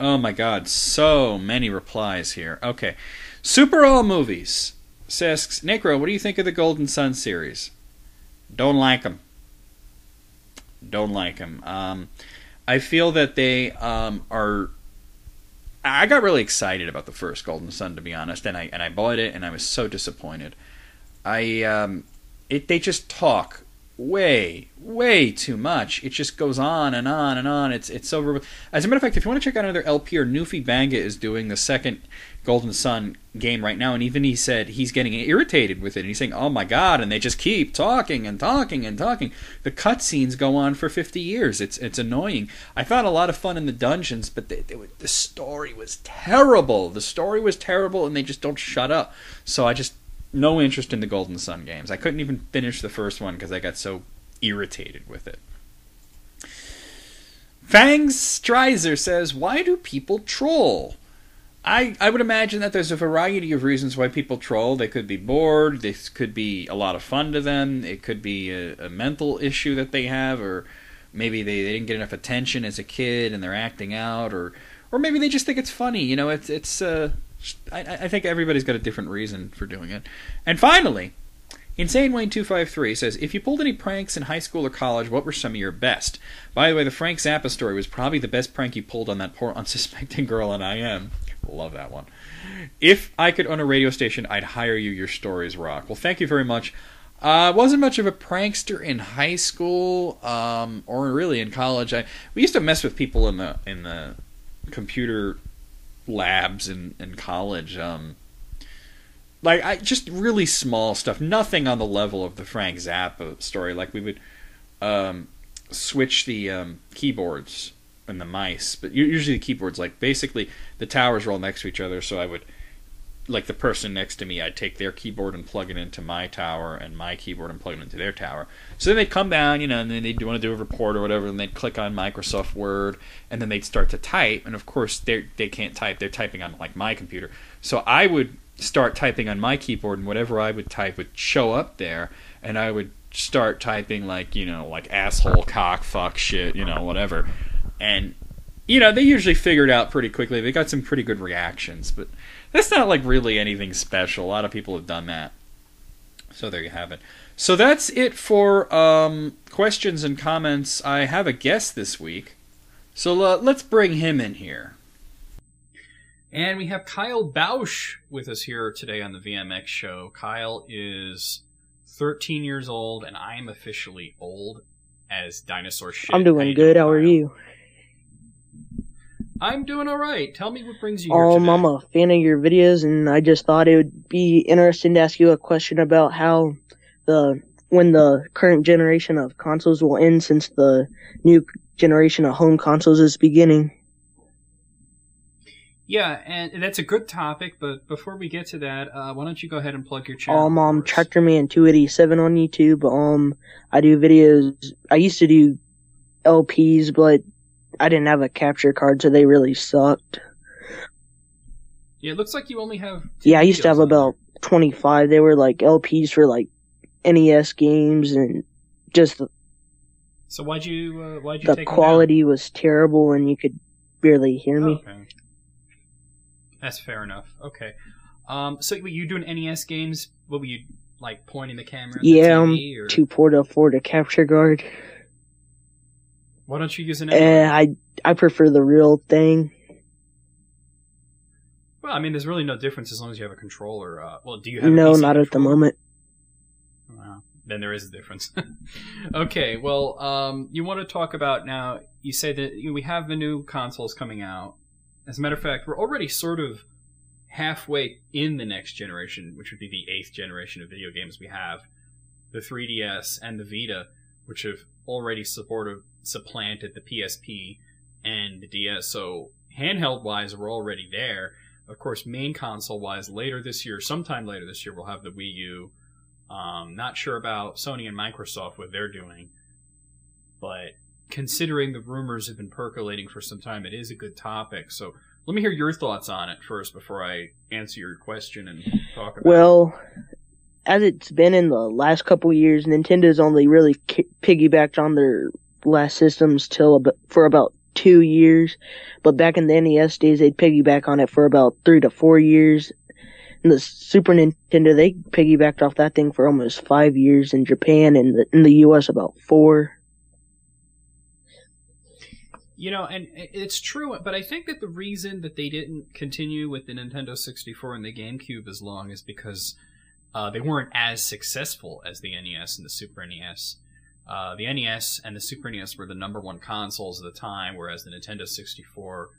Oh my God, so many replies here. Okay. Super All Movies says, Necro, what do you think of the Golden Sun series? Don't like them. Don't like them. I feel that they are... I got really excited about the first Golden Sun, to be honest, and I bought it, and I was so disappointed. They just talk way too much. It just goes on and on and on. It's over. As a matter of fact, if you want to check out another LP, or Newfie Banga is doing the second Golden Sun game right now, and even he said he's getting irritated with it. And he's saying, "Oh my God!" And they just keep talking and talking and talking. The cutscenes go on for 50 years. It's annoying. I found a lot of fun in the dungeons, but the story was terrible. The story was terrible, and they just don't shut up. So no interest in the Golden Sun games. I couldn't even finish the first one because I got so irritated with it. Fangs Streiser says, why do people troll? I would imagine that there's a variety of reasons why people troll. They could be bored. This could be a lot of fun to them. It could be a mental issue that they have, or maybe they didn't get enough attention as a kid and they're acting out, or maybe they just think it's funny. You know, I think everybody's got a different reason for doing it. And finally, Insane Wayne 253 says, if you pulled any pranks in high school or college, what were some of your best? By the way, the Frank Zappa story was probably the best prank you pulled on that poor unsuspecting girl on IM. Love that one. If I could own a radio station, I'd hire you. Your stories rock. Well, thank you very much. Wasn't much of a prankster in high school, or really in college. We used to mess with people in the computer labs in college. Just really small stuff. Nothing on the level of the Frank Zappa story. Like we would switch the keyboards and the mice, but usually the keyboards, like basically the towers were all next to each other, so I would, like the person next to me, I'd take their keyboard and plug it into my tower, and my keyboard and plug it into their tower. So then they'd come down, and then they'd want to do a report or whatever, and they'd click on Microsoft Word, and then they'd start to type, and of course they can't type, they're typing on like my computer. So I would start typing on my keyboard, and whatever I would type would show up there, and I would start typing like asshole, cock, fuck, shit, whatever. And, they usually figured out pretty quickly. They got some pretty good reactions, but that's not like really anything special. A lot of people have done that. So there you have it. So that's it for questions and comments. I have a guest this week, so let's bring him in here. And we have Kyle Bausch with us here today on the VMX show. Kyle is 13 years old, and I am officially old as dinosaur shit. I'm doing good. How are you? I'm doing alright. Tell me what brings you here today. I'm a fan of your videos, and I just thought it would be interesting to ask you a question about how when the current generation of consoles will end, since the new generation of home consoles is beginning. Yeah, and that's a good topic, but before we get to that, why don't you go ahead and plug your channel? Tractorman287 on YouTube. I do videos. I used to do LPs, but I didn't have a capture card, so they really sucked. Yeah, it looks like you only have... Yeah, I used to have about 25. They were like LPs for like NES games, and just So why'd you take the quality was terrible, and you could barely hear me. Okay. That's fair enough. Okay. So were you doing NES games? What were you, like, pointing the camera at the TV? I'm too poor to afford a capture card. Why don't you use an emulator? I prefer the real thing. Well, I mean, there's really no difference as long as you have a controller. Well, do you have No, a PC not at the moment. Wow. Then there is a difference. Okay, well, you want to talk about now, you say that we have the new consoles coming out. As a matter of fact, we're already sort of halfway in the next generation, which would be the 8th generation of video games. We have the 3DS and the Vita, which have already supplanted the PSP and the DS. So handheld-wise, we're already there. Of course, main console-wise, sometime later this year, we'll have the Wii U. Not sure about Sony and Microsoft, what they're doing. But considering the rumors have been percolating for some time, it is a good topic. So let me hear your thoughts on it first before I answer your question and talk about Well, as it's been in the last couple of years, Nintendo's only really piggybacked on their last systems for about 2 years. But back in the NES days, they'd piggyback on it for about 3 to 4 years. And the Super Nintendo, they piggybacked off that thing for almost 5 years in Japan, and in the US about 4. You know, and it's true, but I think that the reason that they didn't continue with the Nintendo 64 and the GameCube as long is because they weren't as successful as the NES and the Super NES. The NES and the Super NES were the #1 consoles at the time, whereas the Nintendo 64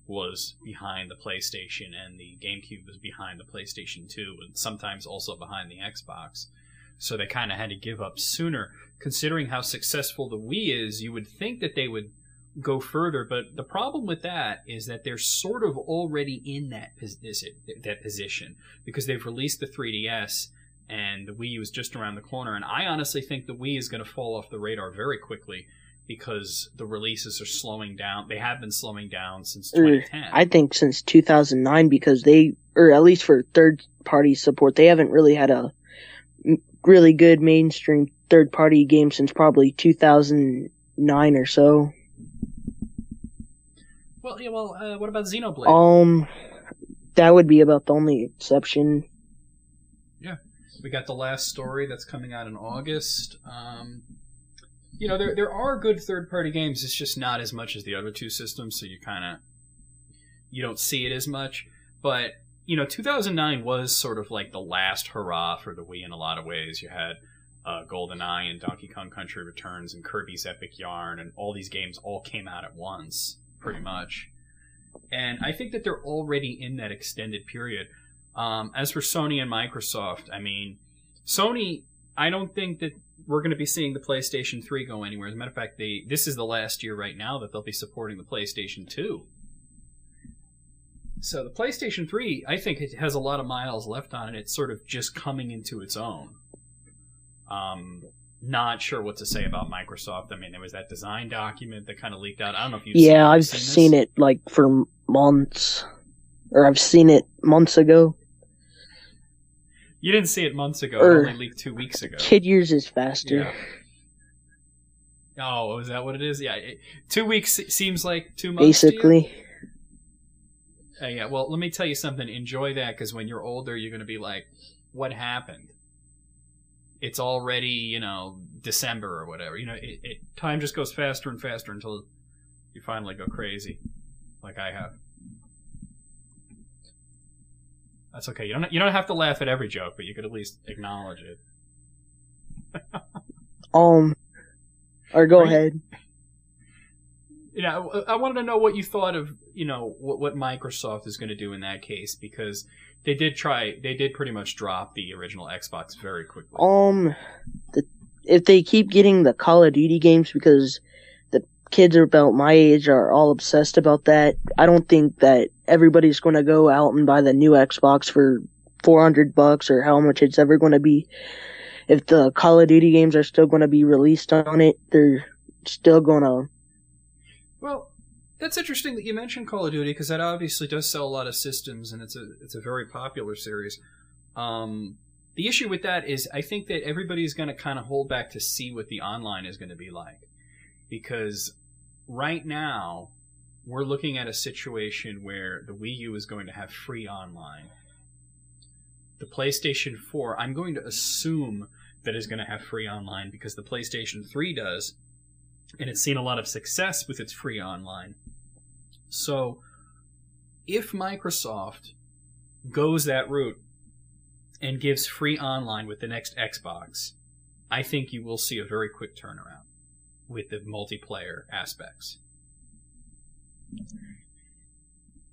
was behind the PlayStation, and the GameCube was behind the PlayStation 2, and sometimes also behind the Xbox. So they kind of had to give up sooner. Considering how successful the Wii is, you would think that they would go further, but the problem with that is that they're sort of already in that position because they've released the 3DS and the Wii U is just around the corner, and I honestly think the Wii is going to fall off the radar very quickly because the releases are slowing down. They have been slowing down since 2010. I think since 2009, because or at least for third-party support, they haven't really had a really good mainstream third-party game since probably 2009 or so. Well, yeah, what about Xenoblade? That would be about the only exception. Yeah. We got The Last Story that's coming out in August. You know, there are good third-party games. It's just not as much as the other two systems, so you don't see it as much. But, you know, 2009 was sort of like the last hurrah for the Wii in a lot of ways. You had GoldenEye and Donkey Kong Country Returns and Kirby's Epic Yarn, and all these games all came out at once, pretty much. And I think that they're already in that extended period. As for Sony and Microsoft, I mean, Sony, I don't think that we're going to be seeing the PlayStation 3 go anywhere. As a matter of fact, this is the last year right now that they'll be supporting the PlayStation 2. So the PlayStation 3, I think it has a lot of miles left on it. It's sort of just coming into its own. Not sure what to say about Microsoft. I mean, there was that design document that kind of leaked out. I don't know if you've seen it. Yeah, I've seen it like for months. Or I've seen it months ago. You didn't see it months ago. It only leaked 2 weeks ago. Kid years is faster. Yeah. Oh, is that what it is? Yeah. 2 weeks seems like 2 months. Basically. Yeah, well, let me tell you something. Enjoy that, because when you're older, you're going to be like, what happened? It's already, you know, December or whatever. You know, time just goes faster and faster until you finally go crazy, like I have. That's okay. You don't have to laugh at every joke, but you could at least acknowledge it. Or go Right. ahead. I wanted to know what you thought of, what Microsoft is going to do in that case, because they did pretty much drop the original Xbox very quickly. If they keep getting the Call of Duty games, because the kids about my age are all obsessed about that, I don't think that everybody's going to go out and buy the new Xbox for $400 or how much it's ever going to be. If the Call of Duty games are still going to be released on it, they're still going to... Well, that's interesting that you mentioned Call of Duty, because that obviously does sell a lot of systems, and it's a very popular series. The issue with that is I think that everybody's going to kind of hold back to see what the online is going to be like. Because right now, we're looking at a situation where the Wii U is going to have free online. The PlayStation 4, I'm going to assume that is going to have free online because the PlayStation 3 does, and it's seen a lot of success with its free online. So, if Microsoft goes that route and gives free online with the next Xbox, I think you will see a very quick turnaround with the multiplayer aspects.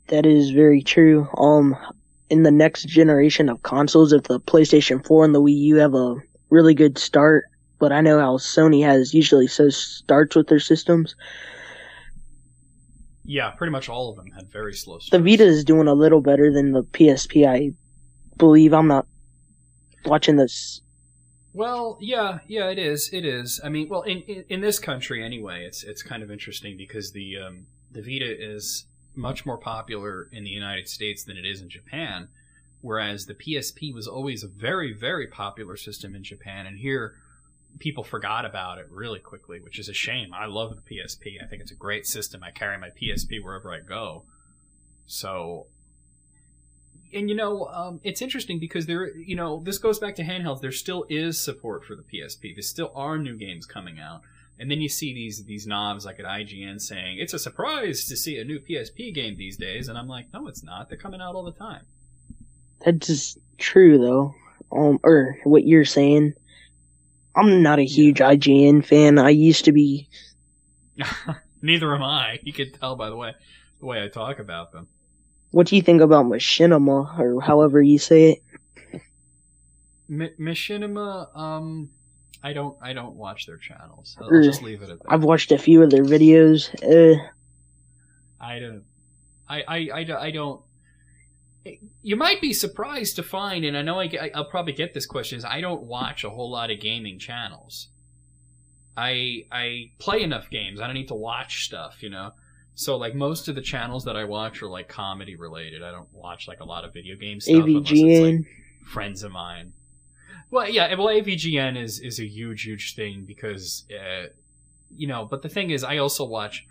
That is very true. In the next generation of consoles, if the PlayStation 4 and the Wii U have a really good start, but I know how Sony has usually starts with their systems. Yeah, pretty much all of them had very slow starts. The Vita is doing a little better than the PSP, I believe. I'm not watching this. Well, yeah, it is. I mean, well, in this country anyway, it's kind of interesting because the Vita is much more popular in the United States than it is in Japan, whereas the PSP was always a very, very popular system in Japan, and here people forgot about it really quickly, which is a shame. I love the PSP. I think it's a great system. I carry my PSP wherever I go. So, and it's interesting because this goes back to handhelds. There still is support for the PSP. There still are new games coming out. And then you see these knobs like at IGN saying, it's a surprise to see a new PSP game these days. And I'm like, no, it's not. They're coming out all the time. That's just true, though. Or what you're saying. I'm not a huge IGN fan. I used to be. Neither am I. You can tell by the way I talk about them. What do you think about Machinima, or however you say it? Machinima, I don't watch their channels. I'll just leave it at that. I've watched a few of their videos. I don't. You might be surprised to find, and I know I'll probably get this question, is I don't watch a whole lot of gaming channels. I play enough games. I don't need to watch stuff, So, like, most of the channels that I watch are, like, comedy related. I don't watch, like, a lot of video game stuff unless it's, like, friends of mine. Well, yeah, AVGN is a huge thing because, but the thing is, I also watch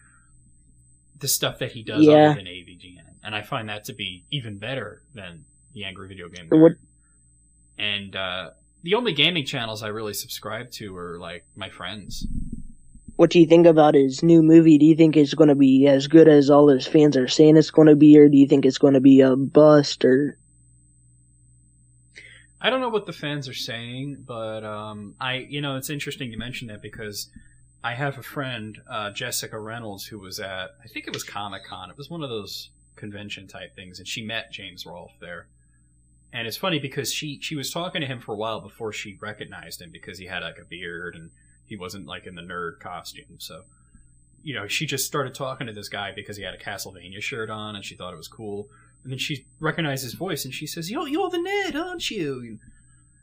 the stuff that he does other than AVGN. And I find that to be even better than the Angry Video Game Nerd. And the only gaming channels I really subscribe to are, like, my friends. What do you think about his new movie? Do you think it's going to be as good as all his fans are saying it's going to be, or do you think it's going to be a bust? Or I don't know what the fans are saying, but it's interesting you mention that because I have a friend, Jessica Reynolds, who was at, I think it was Comic-Con. It was one of those convention type things, and she met James Rolfe there. And it's funny because she was talking to him for a while before she recognized him because he had like a beard and he wasn't like in the nerd costume. So, she just started talking to this guy because he had a Castlevania shirt on and she thought it was cool. And then she recognized his voice and she says, you're the nerd, aren't you?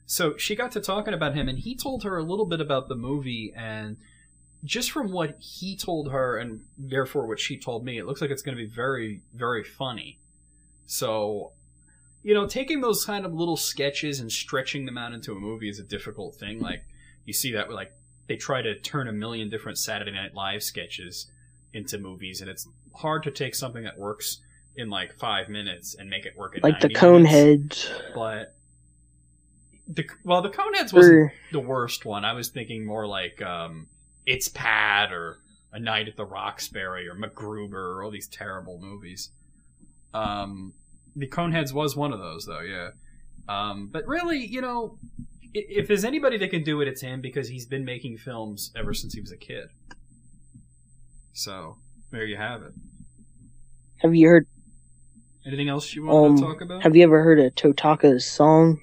So she got to talking about him and he told her a little bit about the movie, and just from what he told her and therefore what she told me, it looks like it's going to be very, very funny. So, taking those kind of little sketches and stretching them out into a movie is a difficult thing. Like, you see that with, like, they try to turn a million different Saturday Night Live sketches into movies, and it's hard to take something that works in, like, 5 minutes and make it work in 90 minutes. Like the Coneheads. But, the Coneheads wasn't the worst one. I was thinking more like, It's Pat, or A Night at the Roxbury, or MacGruber, or all these terrible movies. The Coneheads was one of those, though, yeah. But really, if there's anybody that can do it, it's him, because he's been making films ever since he was a kid. So there you have it. Have you heard? Anything else you want to talk about? Have you ever heard of Totaka's song?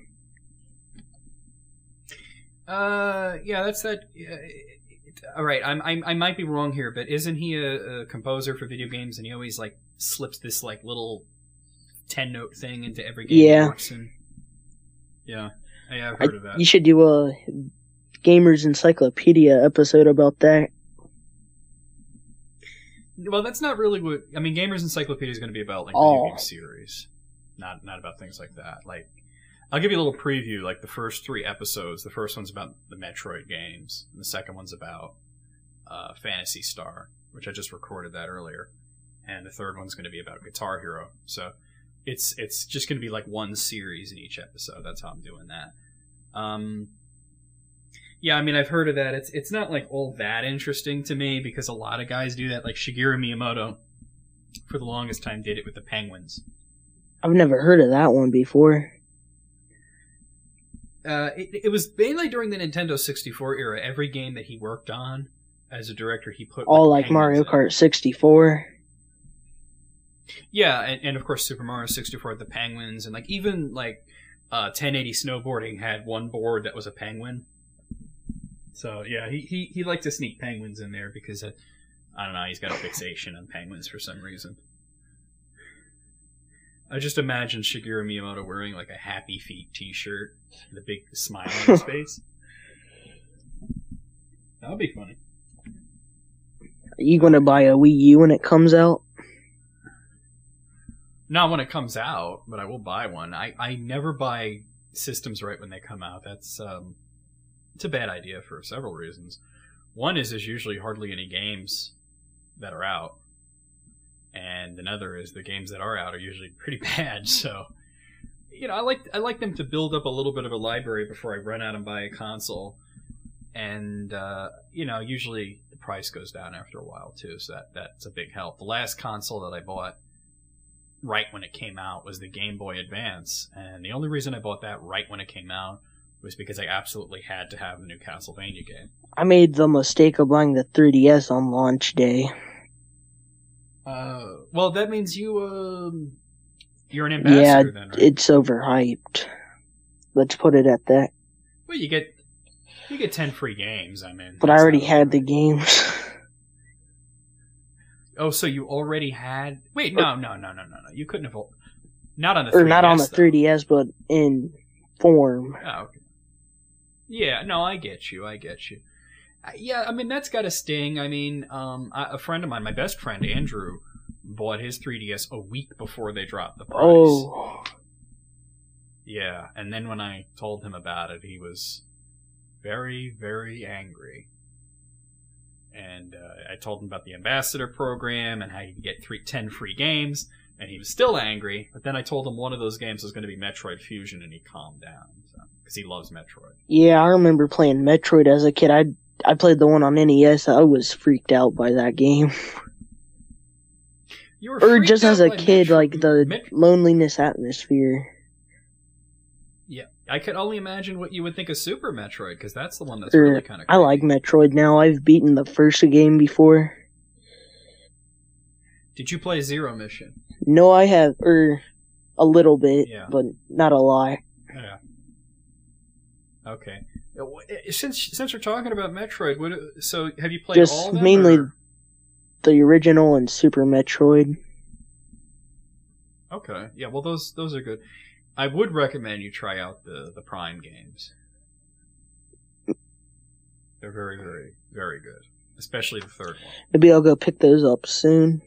Yeah, that's that. All right, I might be wrong here, but isn't he a composer for video games, and he always like slips this like little 10-note thing into every game he works in? Yeah, I've heard of that. You should do a Gamers Encyclopedia episode about that. Well, that's not really what I mean. Gamers Encyclopedia is going to be about like video game series, not about things like that. Like, I'll give you a little preview. Like the first 3 episodes, the first one's about the Metroid games, and the second one's about Phantasy Star, which I just recorded that earlier, and the third one's going to be about Guitar Hero. So it's just going to be like one series in each episode. That's how I'm doing that. Yeah, I mean, I've heard of that. It's not like all that interesting to me, because a lot of guys do that. Like Shigeru Miyamoto, for the longest time, did it with the Penguins. I've never heard of that one before. It was mainly during the Nintendo 64 era. Every game that he worked on as a director, he put all like Mario Kart 64. Yeah, and of course Super Mario 64 had the penguins, and like even like 1080 snowboarding had one board that was a penguin. So yeah, he liked to sneak penguins in there because I don't know, he's got a fixation on penguins for some reason. I just imagine Shigeru Miyamoto wearing like a Happy Feet t-shirt with a big smile on his face. That would be funny. Are you going to buy a Wii U when it comes out? Not when it comes out, but I will buy one. I never buy systems right when they come out. That's it's a bad idea for several reasons. One is there's usually hardly any games that are out. And another is the games that are out are usually pretty bad. So, you know, I like them to build up a little bit of a library before I run out and buy a console. And, you know, usually the price goes down after a while, too. So that's a big help. The last console that I bought right when it came out was the Game Boy Advance. And the only reason I bought that right when it came out was because I absolutely had to have the new Castlevania game. I made the mistake of buying the 3DS on launch day. Well, that means you're an ambassador then, right? It's overhyped. Let's put it at that. Well, you get 10 free games, I mean. But I already had the games. Oh, so you already had... Wait, no. You couldn't have... Not on the 3DS, Or not on the 3DS, but in form. Oh, okay. Yeah, no, I get you. Yeah, I mean, that's got to sting. I mean, a friend of mine, my best friend, Andrew, bought his 3DS a week before they dropped the price. Oh. Yeah, and then when I told him about it, he was very, very angry. And I told him about the Ambassador program and how you can get 10 free games, and he was still angry. But then I told him one of those games was going to be Metroid Fusion, and he calmed down, because he loves Metroid. Yeah, I remember playing Metroid as a kid. I played the one on NES. I was freaked out by that game. You were or just as a kid, Metroid, like the loneliness atmosphere. Yeah, I could only imagine what you would think of Super Metroid, because that's the one that's really kind of I like Metroid now. I've beaten the first game before. Did you play Zero Mission? No, I have, a little bit, but not a lot. Yeah. Okay. Since we're talking about Metroid, so have you played just all of them? Mainly the original and Super Metroid. Okay. Yeah, well, those are good. I would recommend you try out the Prime games. They're very, very, very good. Especially the third one. Maybe I'll go pick those up soon.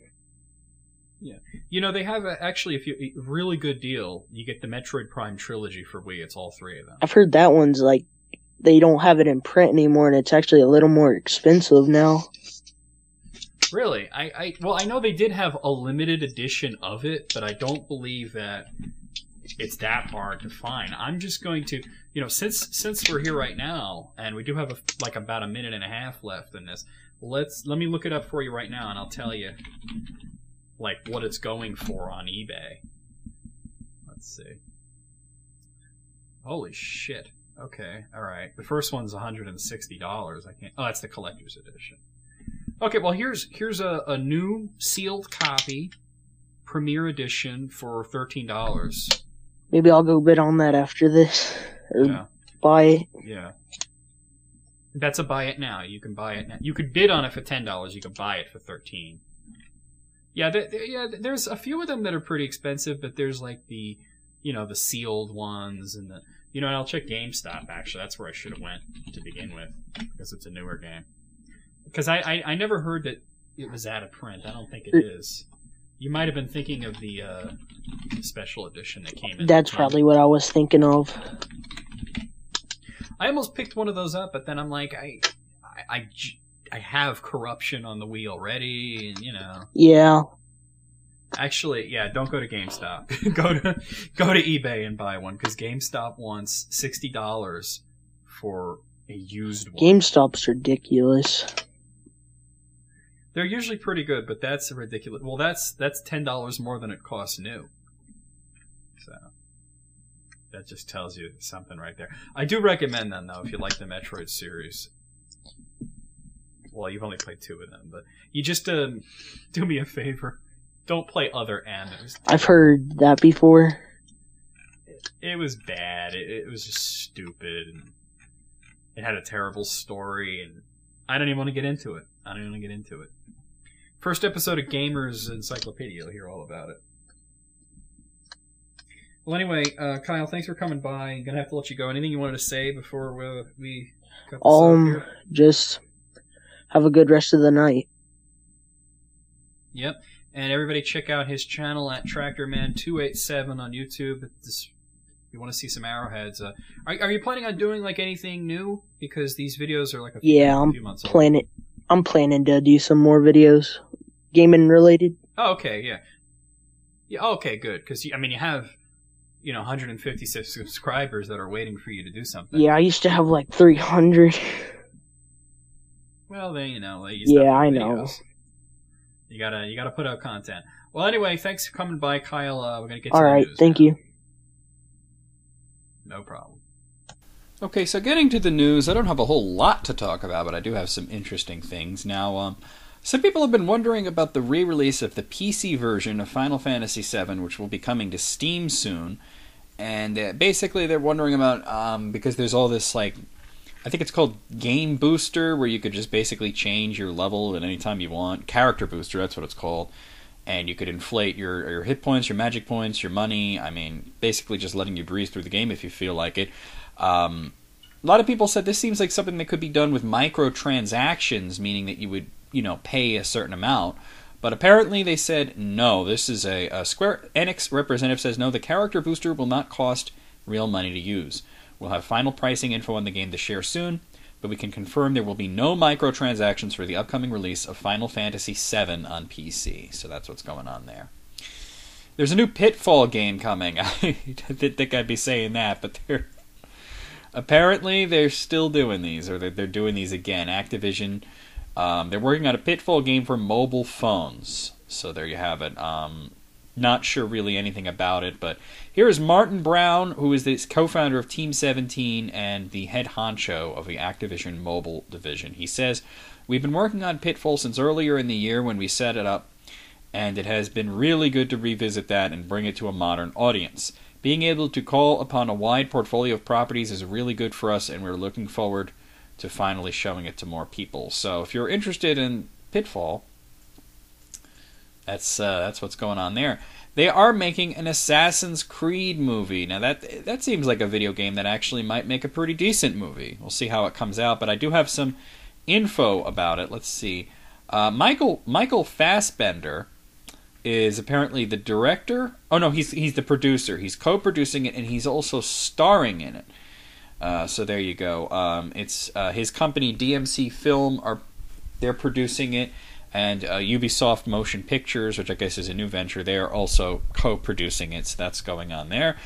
Yeah. You know, they have actually a really good deal. You get the Metroid Prime trilogy for Wii. It's all 3 of them. I've heard that one's like, they don't have it in print anymore, and it's actually a little more expensive now. Really? I know they did have a limited edition of it, but I don't believe that it's that hard to find. I'm just going to, you know, since we're here right now, and we do have about a minute and a half left in this, let me look it up for you right now, and I'll tell you, like, what it's going for on eBay. Let's see. Holy shit. Okay, all right. The first one's $160. I can't. Oh, that's the collector's edition. Okay, well here's a new sealed copy, Premier Edition for $13. Maybe I'll go bid on that after this. Or Yeah. buy it. Yeah. That's a buy it now. You can buy it now. You could bid on it for $10. You could buy it for $13. Yeah, there's a few of them that are pretty expensive, but there's like the sealed ones and the, and I'll check GameStop actually. That's where I should have went to begin with because it's a newer game. Because I never heard that it was out of print. I don't think it is. You might have been thinking of the special edition that came in. That's probably what I was thinking of. I almost picked one of those up, but then I'm like, I have corruption on the Wii already, and Yeah. Actually, yeah, don't go to GameStop. go to eBay and buy one because GameStop wants $60 for a used one. GameStop's ridiculous. They're usually pretty good, but that's ridiculous. Well, that's $10 more than it costs new. So that just tells you something right there. I do recommend them though if you like the Metroid series. Well, you've only played 2 of them, but you just do me a favor. Don't play Other M. I've heard that before. It was bad. It was just stupid. And it had a terrible story, and I don't even want to get into it. First episode of Gamers Encyclopedia, you'll hear all about it. Well, anyway, Kyle, thanks for coming by. I'm going to have to let you go. Anything you wanted to say before we cut this off here? Just have a good rest of the night. Yep. And everybody check out his channel at TractorMan287 on YouTube. If you want to see some arrowheads. Are you planning on doing like anything new? Because these videos are like a few months old. I'm planning to do some more videos, gaming related. Oh, okay, yeah. Yeah, okay, good. Because you have 156 subscribers that are waiting for you to do something. Yeah, I used to have like 300. Well, then I know. You gotta put out content. Well, anyway, thanks for coming by, Kyle. We're gonna get to All the right, news thank now. you. No problem. Okay, so getting to the news, I don't have a whole lot to talk about, but I do have some interesting things. Now, some people have been wondering about the re-release of the PC version of Final Fantasy VII, which will be coming to Steam soon. And basically they're wondering about, because there's all this, I think it's called Game Booster, where you could just basically change your level at any time you want. Character Booster, that's what it's called. And you could inflate your hit points, your magic points, your money. I mean, basically just letting you breeze through the game if you feel like it. A lot of people said this seems like something that could be done with microtransactions, meaning that you would, pay a certain amount. But apparently they said no. This is a Square Enix representative says no, the Character Booster will not cost real money to use. We'll have final pricing info on the game to share soon, but we can confirm there will be no microtransactions for the upcoming release of Final Fantasy VII on PC. So that's what's going on there. There's a new Pitfall game coming. I didn't think I'd be saying that, but apparently they're still doing these, or they're doing these again. Activision, they're working on a Pitfall game for mobile phones. So there you have it. Not sure really anything about it, but here is Martin Brown, who is the co-founder of Team 17 and the head honcho of the Activision mobile division. He says, "We've been working on Pitfall since earlier in the year when we set it up, and it has been really good to revisit that and bring it to a modern audience. Being able to call upon a wide portfolio of properties is really good for us, and we're looking forward to finally showing it to more people." So if you're interested in Pitfall, that's what's going on there. They are making an Assassin's Creed movie. Now that seems like a video game that actually might make a pretty decent movie. We'll see how it comes out, but I do have some info about it. Let's see. Michael Fassbender is apparently the director. Oh no, he's the producer. He's co-producing it, and he's also starring in it. So there you go. It's his company DMC Film they're producing it, and Ubisoft Motion Pictures, which I guess is a new venture, they are also co-producing it. So that's going on there.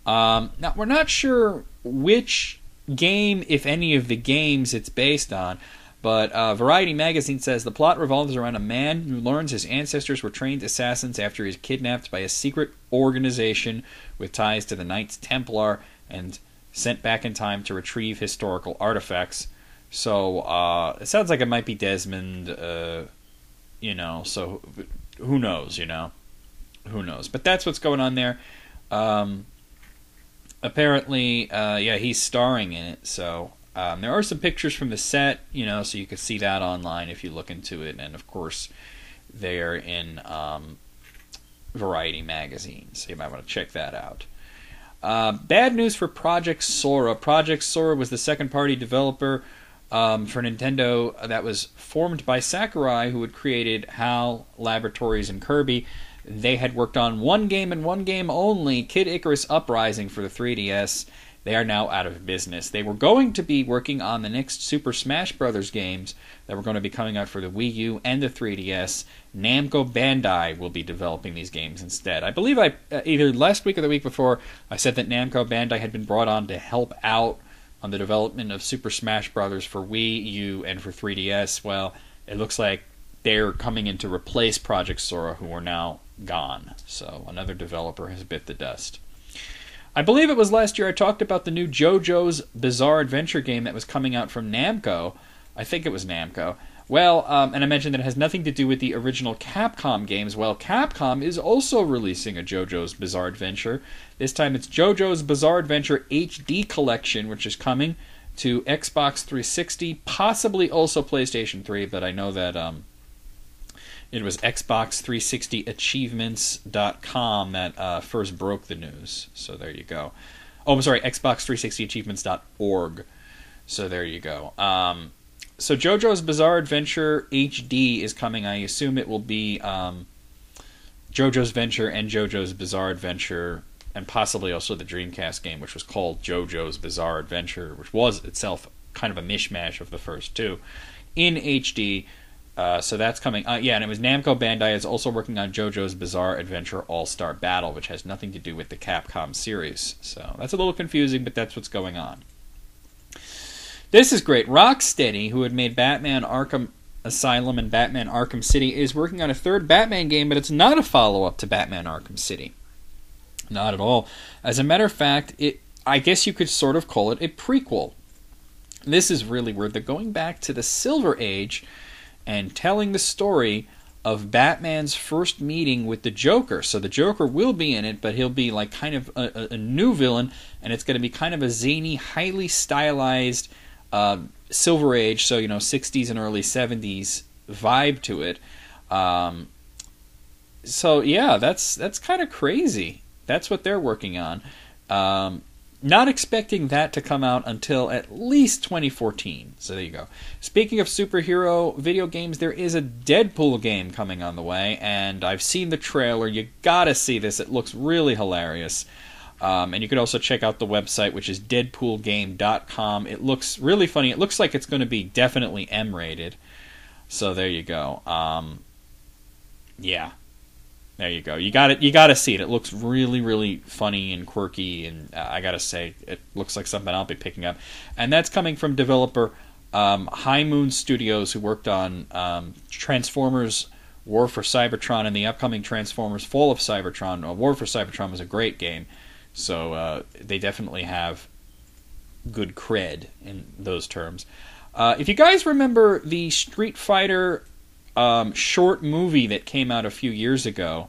Now we're not sure which game, if any of the games, it's based on. But Variety magazine says the plot revolves around a man who learns his ancestors were trained assassins after he was kidnapped by a secret organization with ties to the Knights Templar and sent back in time to retrieve historical artifacts. So it sounds like it might be Desmond, you know, so who knows, you know? Who knows? But that's what's going on there. Apparently, yeah, he's starring in it, so there are some pictures from the set, you know, so you can see that online if you look into it, and of course, they're in Variety magazine, so you might want to check that out. Bad news for Project Sora. Project Sora was the second-party developer for Nintendo that was formed by Sakurai, who had created HAL, Laboratories, and Kirby. They had worked on one game and one game only, Kid Icarus Uprising for the 3DS. They are now out of business. They were going to be working on the next Super Smash Bros. Games that were going to be coming out for the Wii U and the 3DS. Namco Bandai will be developing these games instead. I believe either last week or the week before, I said that Namco Bandai had been brought on to help out on the development of Super Smash Bros. For Wii U and for 3DS. Well, it looks like they're coming in to replace Project Sora, who are now gone. So another developer has bit the dust. I believe it was last year I talked about the new JoJo's Bizarre Adventure game that was coming out from Namco. I think it was Namco. Well, and I mentioned that it has nothing to do with the original Capcom games. Well, Capcom is also releasing a JoJo's Bizarre Adventure. This time it's JoJo's Bizarre Adventure HD Collection, which is coming to Xbox 360, possibly also PlayStation 3, but I know that it was Xbox360achievements.com that first broke the news. So there you go. Oh, I'm sorry, Xbox360achievements.org. So there you go. So JoJo's Bizarre Adventure HD is coming. I assume it will be JoJo's Venture and JoJo's Bizarre Adventure, and possibly also the Dreamcast game, which was called JoJo's Bizarre Adventure, which was itself kind of a mishmash of the first two, in HD. So that's coming. Yeah, and it was Namco Bandai is also working on JoJo's Bizarre Adventure All-Star Battle, which has nothing to do with the Capcom series. So that's a little confusing, but that's what's going on. This is great. Rocksteady, who had made Batman Arkham Asylum and Batman Arkham City, is working on a third Batman game, but it's not a follow-up to Batman Arkham City. Not at all. As a matter of fact, I guess you could sort of call it a prequel. This is really weird. They're going back to the Silver Age and telling the story of Batman's first meeting with the Joker. So the Joker will be in it, but he'll be like kind of a new villain, and it's going to be kind of a zany, highly stylized Silver Age, so 60s and early 70s vibe to it. So yeah, that's kind of crazy. That's what they're working on. Not expecting that to come out until at least 2014. So there you go. Speaking of superhero video games, there is a Deadpool game coming on the way, and I've seen the trailer. You gotta see this. It looks really hilarious. And you can also check out the website, which is deadpoolgame.com. It looks really funny. It looks like it's going to be definitely M-rated. So there you go. Yeah. There you go. You got to see it. It looks really, really funny and quirky, and I got to say, it looks like something I'll be picking up. And that's coming from developer High Moon Studios, who worked on Transformers War for Cybertron and the upcoming Transformers Fall of Cybertron. War for Cybertron was a great game, so they definitely have good cred in those terms. If you guys remember the Street Fighter short movie that came out a few years ago,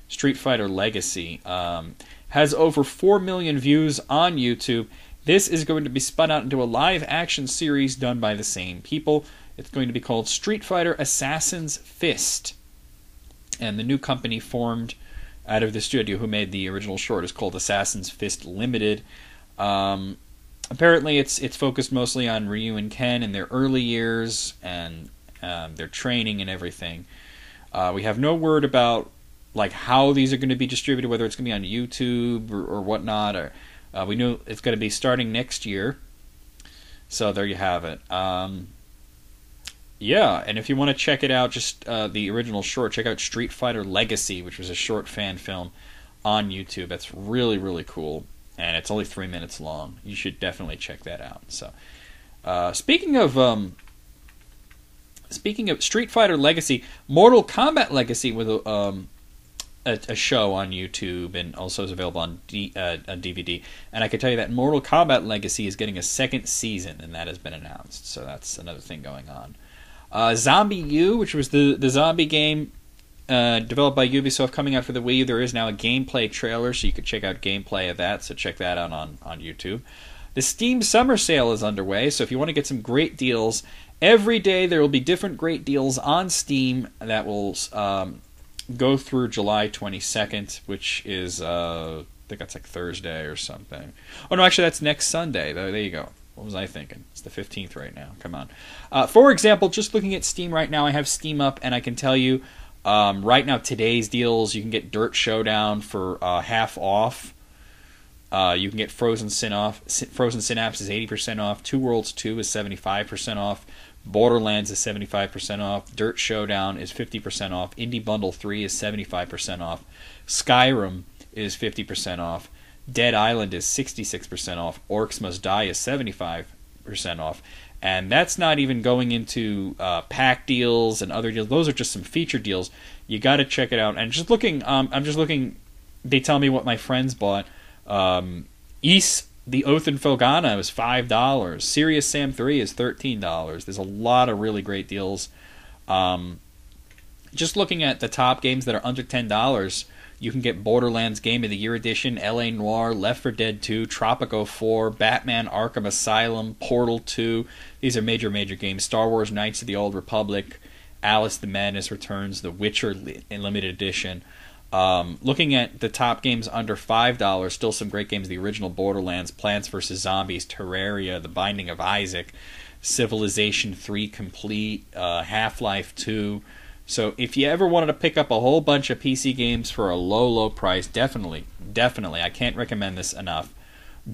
Street Fighter Legacy, has over 4 million views on YouTube. This is going to be spun out into a live action series done by the same people. It's going to be called Street Fighter Assassin's Fist. And the new company formed out of the studio who made the original short is called Assassin's Fist Limited. Apparently it's focused mostly on Ryu and Ken in their early years and their training and everything. We have no word about like how these are going to be distributed, whether it's going to be on YouTube or whatnot. Or we know it's going to be starting next year. So there you have it. Yeah, and if you want to check it out, just the original short, check out Street Fighter Legacy, which was a short fan film on YouTube. That's really, really cool, and it's only 3 minutes long. You should definitely check that out. So, speaking of Street Fighter Legacy, Mortal Kombat Legacy a show on YouTube, and also is available on DVD. And I can tell you that Mortal Kombat Legacy is getting a second season, and that has been announced. So that's another thing going on. Zombie U, which was the zombie game developed by Ubisoft, coming out for the Wii U. There is now a gameplay trailer, so you can check out gameplay of that. So check that out on YouTube. The Steam Summer Sale is underway, so if you want to get some great deals, every day there will be different great deals on Steam that will go through July 22nd, which is, I think that's like Thursday or something. Oh, no, actually, that's next Sunday. There you go. What was I thinking? It's the 15th right now. Come on. For example, just looking at Steam right now, I have Steam up, and I can tell you, right now, today's deals, you can get Dirt Showdown for half off. You can get Frozen Synapse is 80% off. Two Worlds 2 is 75% off. Borderlands is 75% off. Dirt Showdown is 50% off. Indie Bundle 3 is 75% off. Skyrim is 50% off. Dead Island is 66% off. Orcs Must Die is 75% off. And that's not even going into pack deals and other deals. Those are just some feature deals. You got to check it out. And just looking, I'm just looking. They tell me what my friends bought. The Oath and Felghana is $5. Serious Sam 3 is $13. There's a lot of really great deals. Just looking at the top games that are under $10, you can get Borderlands Game of the Year Edition, L.A. Noire, Left 4 Dead 2, Tropico 4, Batman Arkham Asylum, Portal 2. These are major games. Star Wars Knights of the Old Republic, Alice the Madness Returns, The Witcher Limited Edition. Looking at the top games under $5, still some great games. The original Borderlands, Plants vs. Zombies, Terraria, The Binding of Isaac, Civilization 3 Complete, Half-Life 2. So if you ever wanted to pick up a whole bunch of PC games for a low price, definitely, I can't recommend this enough.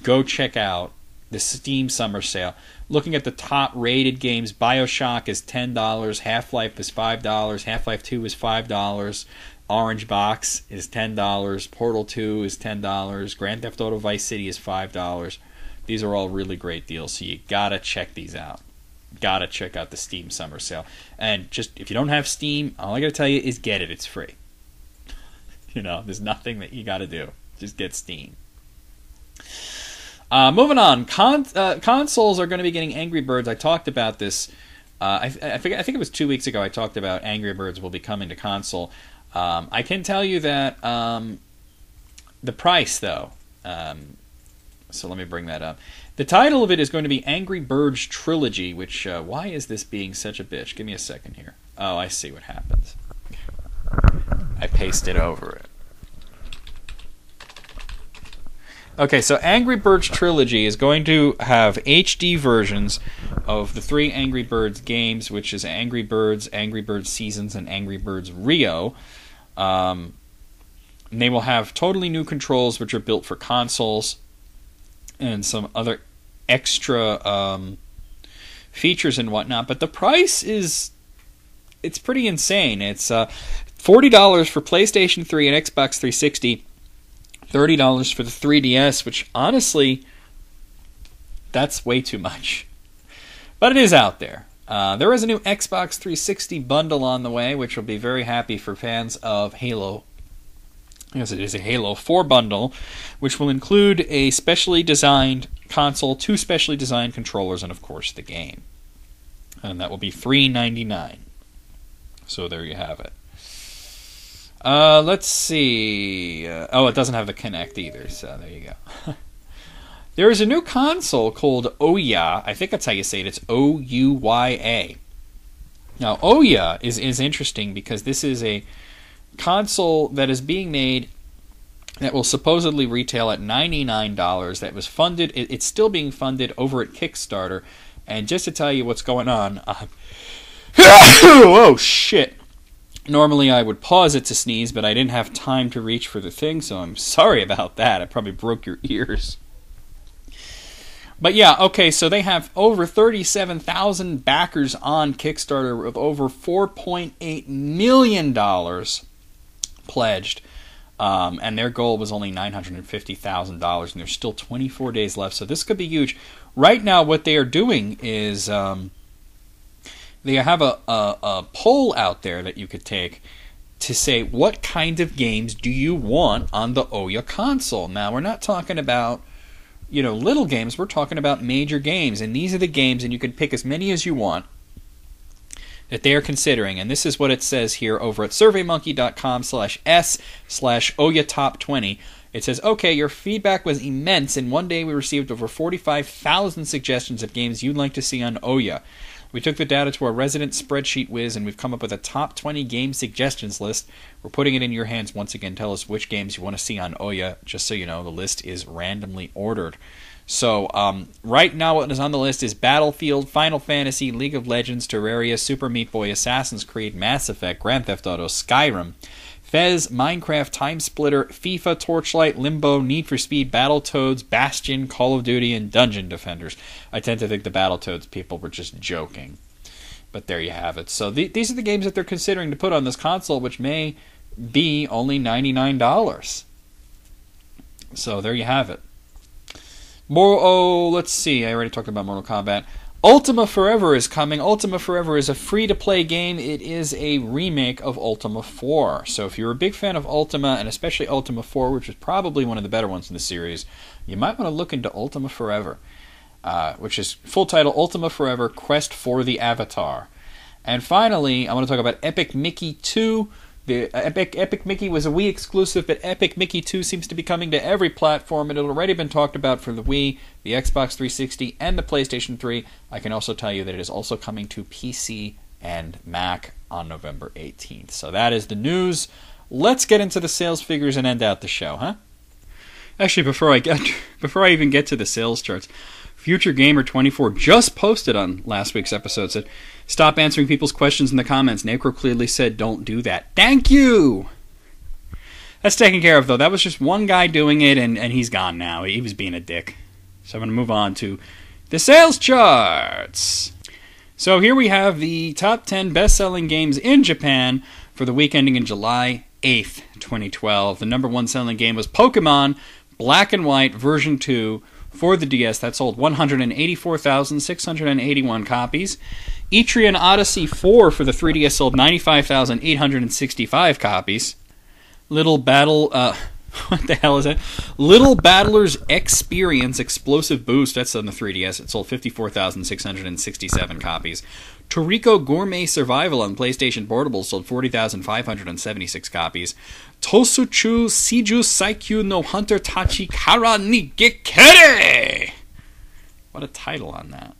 Go check out the Steam Summer Sale. Looking at the top rated games, BioShock is $10, Half-Life is $5, Half-Life 2 is $5, Orange Box is $10, Portal 2 is $10, Grand Theft Auto Vice City is $5. These are all really great deals, so you gotta check these out. Gotta check out the Steam Summer Sale. And just, if you don't have Steam, all I gotta tell you is get it. It's free. There's nothing that you gotta do. Just get Steam. Moving on. Consoles are going to be getting Angry Birds. I talked about this. I think it was 2 weeks ago I talked about Angry Birds will be coming to console. I can tell you that the price, though. So let me bring that up. The title of it is going to be Angry Birds Trilogy, which, why is this being such a bitch? Give me a second here. Oh, I see what happens. I pasted over it. Okay, so Angry Birds Trilogy is going to have HD versions of the 3 Angry Birds games, which is Angry Birds Seasons, and Angry Birds Rio. And they will have totally new controls, which are built for consoles, and some other extra features and whatnot. But the price it's pretty insane. It's $40 for PlayStation 3 and Xbox 360, $30 for the 3DS, which honestly, that's way too much. But it is out there. There is a new Xbox 360 bundle on the way, which will be very happy for fans of Halo. Yes, it is a Halo 4 bundle, which will include a specially designed console, 2 specially designed controllers, and of course the game. And that will be $3.99. So there you have it. Let's see. It doesn't have the Kinect either, so there you go. There is a new console called Ouya. I think that's how you say it. It's Ouya. Now, Ouya is interesting because this is a console that is being made that will supposedly retail at $99. That was funded. It's still being funded over at Kickstarter. And just to tell you what's going on... oh, shit. Normally I would pause it to sneeze, but I didn't have time to reach for the thing, so I'm sorry about that. I probably broke your ears. But yeah, okay, so they have over 37,000 backers on Kickstarter with over $4.8 million pledged. And their goal was only $950,000, and there's still 24 days left, so this could be huge. Right now, what they are doing is they have a poll out there that you could take, to say what kind of games do you want on the Ouya console. Now, we're not talking about, little games. We're talking about major games, and these are the games, and you can pick as many as you want that they are considering. And this is what it says here over at surveymonkey.com/s/Ouya Top 20. It says, okay, your feedback was immense. In one day we received over 45,000 suggestions of games you'd like to see on Ouya. We took the data to our resident spreadsheet whiz, and we've come up with a top 20 game suggestions list. We're putting it in your hands once again. Tell us which games you want to see on Ouya. Just so you know, the list is randomly ordered. So, right now what is on the list is Battlefield, Final Fantasy, League of Legends, Terraria, Super Meat Boy, Assassin's Creed, Mass Effect, Grand Theft Auto, Skyrim, Fez, Minecraft, Time Splitter, FIFA, Torchlight, Limbo, Need for Speed, Battletoads, Bastion, Call of Duty, and Dungeon Defenders. I tend to think the Battletoads people were just joking. But there you have it. So these are the games that they're considering to put on this console, which may be only $99. So there you have it. Let's see. I already talked about Mortal Kombat. Ultima Forever is coming. Ultima Forever is a free-to-play game. It is a remake of Ultima 4. So if you're a big fan of Ultima, and especially Ultima 4, which is probably one of the better ones in the series, you might want to look into Ultima Forever, which is full title Ultima Forever Quest for the Avatar. And finally, I want to talk about Epic Mickey 2. The Epic Mickey was a Wii exclusive, but Epic Mickey 2 seems to be coming to every platform. It had already been talked about for the Wii, the Xbox 360, and the PlayStation 3. I can also tell you that it is also coming to PC and Mac on November 18th. So that is the news. Let's get into the sales figures and end out the show, huh? Actually, before I even get to the sales charts, Future Gamer 24 just posted on last week's episode, said, "Stop answering people's questions in the comments. Necro clearly said don't do that." Thank you! That's taken care of, though. That was just one guy doing it, and he's gone now. He was being a dick. So I'm going to move on to the sales charts. So here we have the top 10 best-selling games in Japan for the week ending in July 8th, 2012. The number one selling game was Pokemon Black and White version 2 for the DS. That sold 184,681 copies. Etrian Odyssey 4 for the 3DS sold 95,865 copies. Little Battlers Experience Explosive Boost, that's on the 3DS. It sold 54,667 copies. Toriko Gourmet Survival on PlayStation Portable sold 40,576 copies. Tosuchu Seiju Saikyu no Hunter Tachi Kara ni Gekere! What a title on that.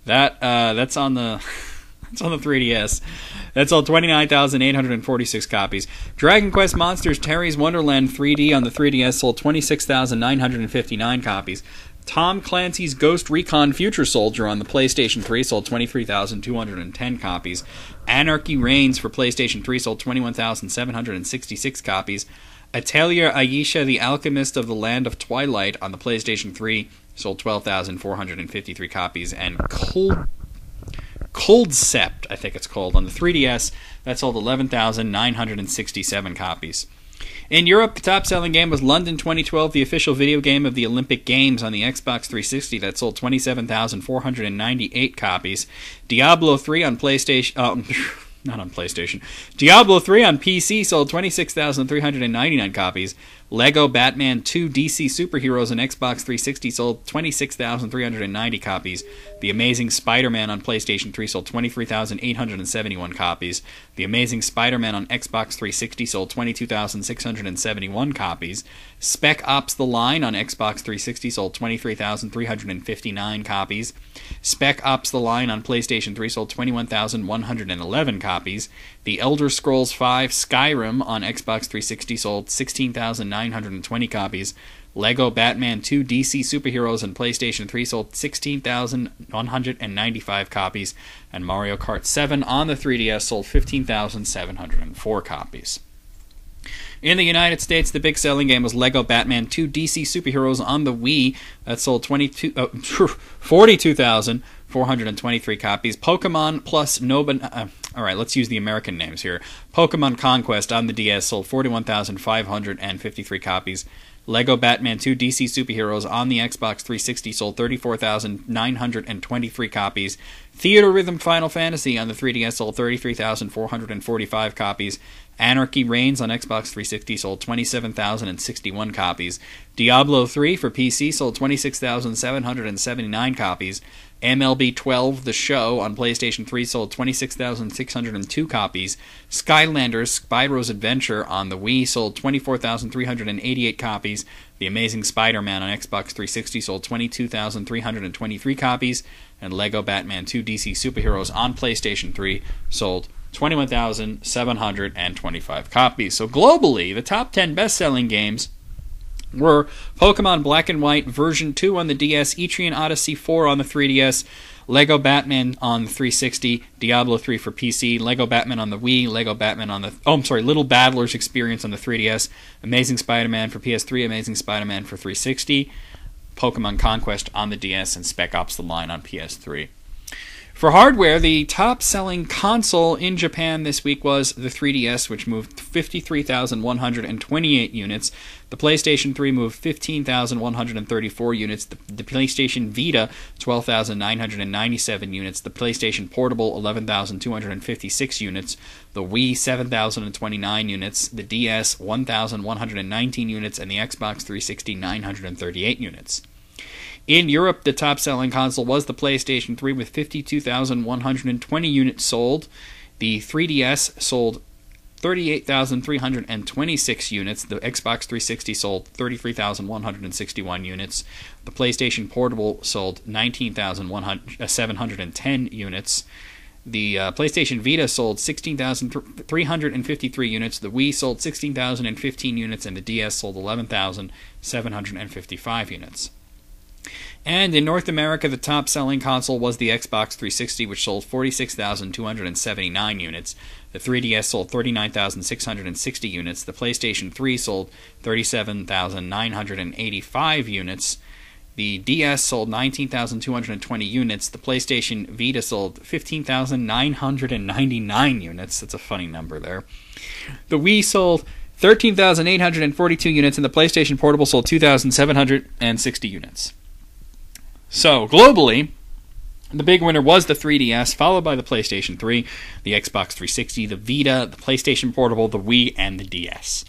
That's on the 3DS. That sold 29,846 copies. Dragon Quest Monsters Terry's Wonderland 3D on the 3DS sold 26,959 copies. Tom Clancy's Ghost Recon Future Soldier on the PlayStation 3 sold 23,210 copies. Anarchy Reigns for PlayStation 3 sold 21,766 copies. Atelier Aisha the Alchemist of the Land of Twilight on the PlayStation 3 sold 12,453 copies. And Coldcept, I think it's called, on the 3DS, that sold 11,967 copies. In Europe, the top-selling game was London 2012, the official video game of the Olympic Games on the Xbox 360. That sold 27,498 copies. Diablo 3 on PlayStation... not on PlayStation. Diablo 3 on PC sold 26,399 copies. Lego Batman 2 DC Superheroes on Xbox 360 sold 26,390 copies. The Amazing Spider-Man on PlayStation 3 sold 23,871 copies. The Amazing Spider-Man on Xbox 360 sold 22,671 copies. Spec Ops: The Line on Xbox 360 sold 23,359 copies. Spec Ops: The Line on PlayStation 3 sold 21,111 copies. The Elder Scrolls V Skyrim on Xbox 360 sold 16,920 copies. Lego Batman 2 DC Superheroes on PlayStation 3 sold 16,195 copies. And Mario Kart 7 on the 3DS sold 15,704 copies. In the United States, the big selling game was Lego Batman 2 DC Superheroes on the Wii. That sold 42,423 copies. Pokemon plus alright, let's use the American names here. Pokemon Conquest on the DS sold 41,553 copies. Lego Batman 2 DC Superheroes on the Xbox 360 sold 34,923 copies. Theater Rhythm Final Fantasy on the 3DS sold 33,445 copies. Anarchy Reigns on Xbox 360 sold 27,061 copies. Diablo 3 for PC sold 26,779 copies. MLB 12 The Show on PlayStation 3 sold 26,602 copies. Skylanders Spyro's Adventure on the Wii sold 24,388 copies. The Amazing Spider-Man on Xbox 360 sold 22,323 copies. And Lego Batman 2 DC Superheroes on PlayStation 3 sold 21,725 copies. So globally, the top 10 best-selling games were Pokemon Black and White Version 2 on the DS, Etrian Odyssey 4 on the 3DS, Lego Batman on the 360, Diablo 3 for PC, Lego Batman on the Wii, Lego Batman on the... Little Battlers Experience on the 3DS, Amazing Spider-Man for PS3, Amazing Spider-Man for 360, Pokemon Conquest on the DS, and Spec Ops The Line on PS3. For hardware, the top-selling console in Japan this week was the 3DS, which moved 53,128 units. The PlayStation 3 moved 15,134 units. The PlayStation Vita, 12,997 units. The PlayStation Portable, 11,256 units. The Wii, 7,029 units. The DS, 1,119 units. And the Xbox 360, 938 units. In Europe, the top-selling console was the PlayStation 3 with 52,120 units sold. The 3DS sold 38,326 units. The Xbox 360 sold 33,161 units. The PlayStation Portable sold 19,710 units. The PlayStation Vita sold 16,353 units. The Wii sold 16,015 units. And the DS sold 11,755 units. And in North America, the top-selling console was the Xbox 360, which sold 46,279 units. The 3DS sold 39,660 units. The PlayStation 3 sold 37,985 units. The DS sold 19,220 units. The PlayStation Vita sold 15,999 units. That's a funny number there. The Wii sold 13,842 units, and the PlayStation Portable sold 2,760 units. So, globally, the big winner was the 3DS, followed by the PlayStation 3, the Xbox 360, the Vita, the PlayStation Portable, the Wii, and the DS.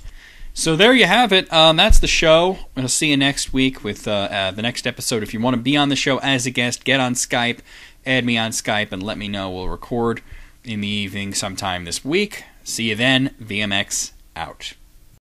So there you have it. That's the show. We'll see you next week with the next episode. If you want to be on the show as a guest, get on Skype, add me on Skype, and let me know. We'll record in the evening sometime this week. See you then. VMX out.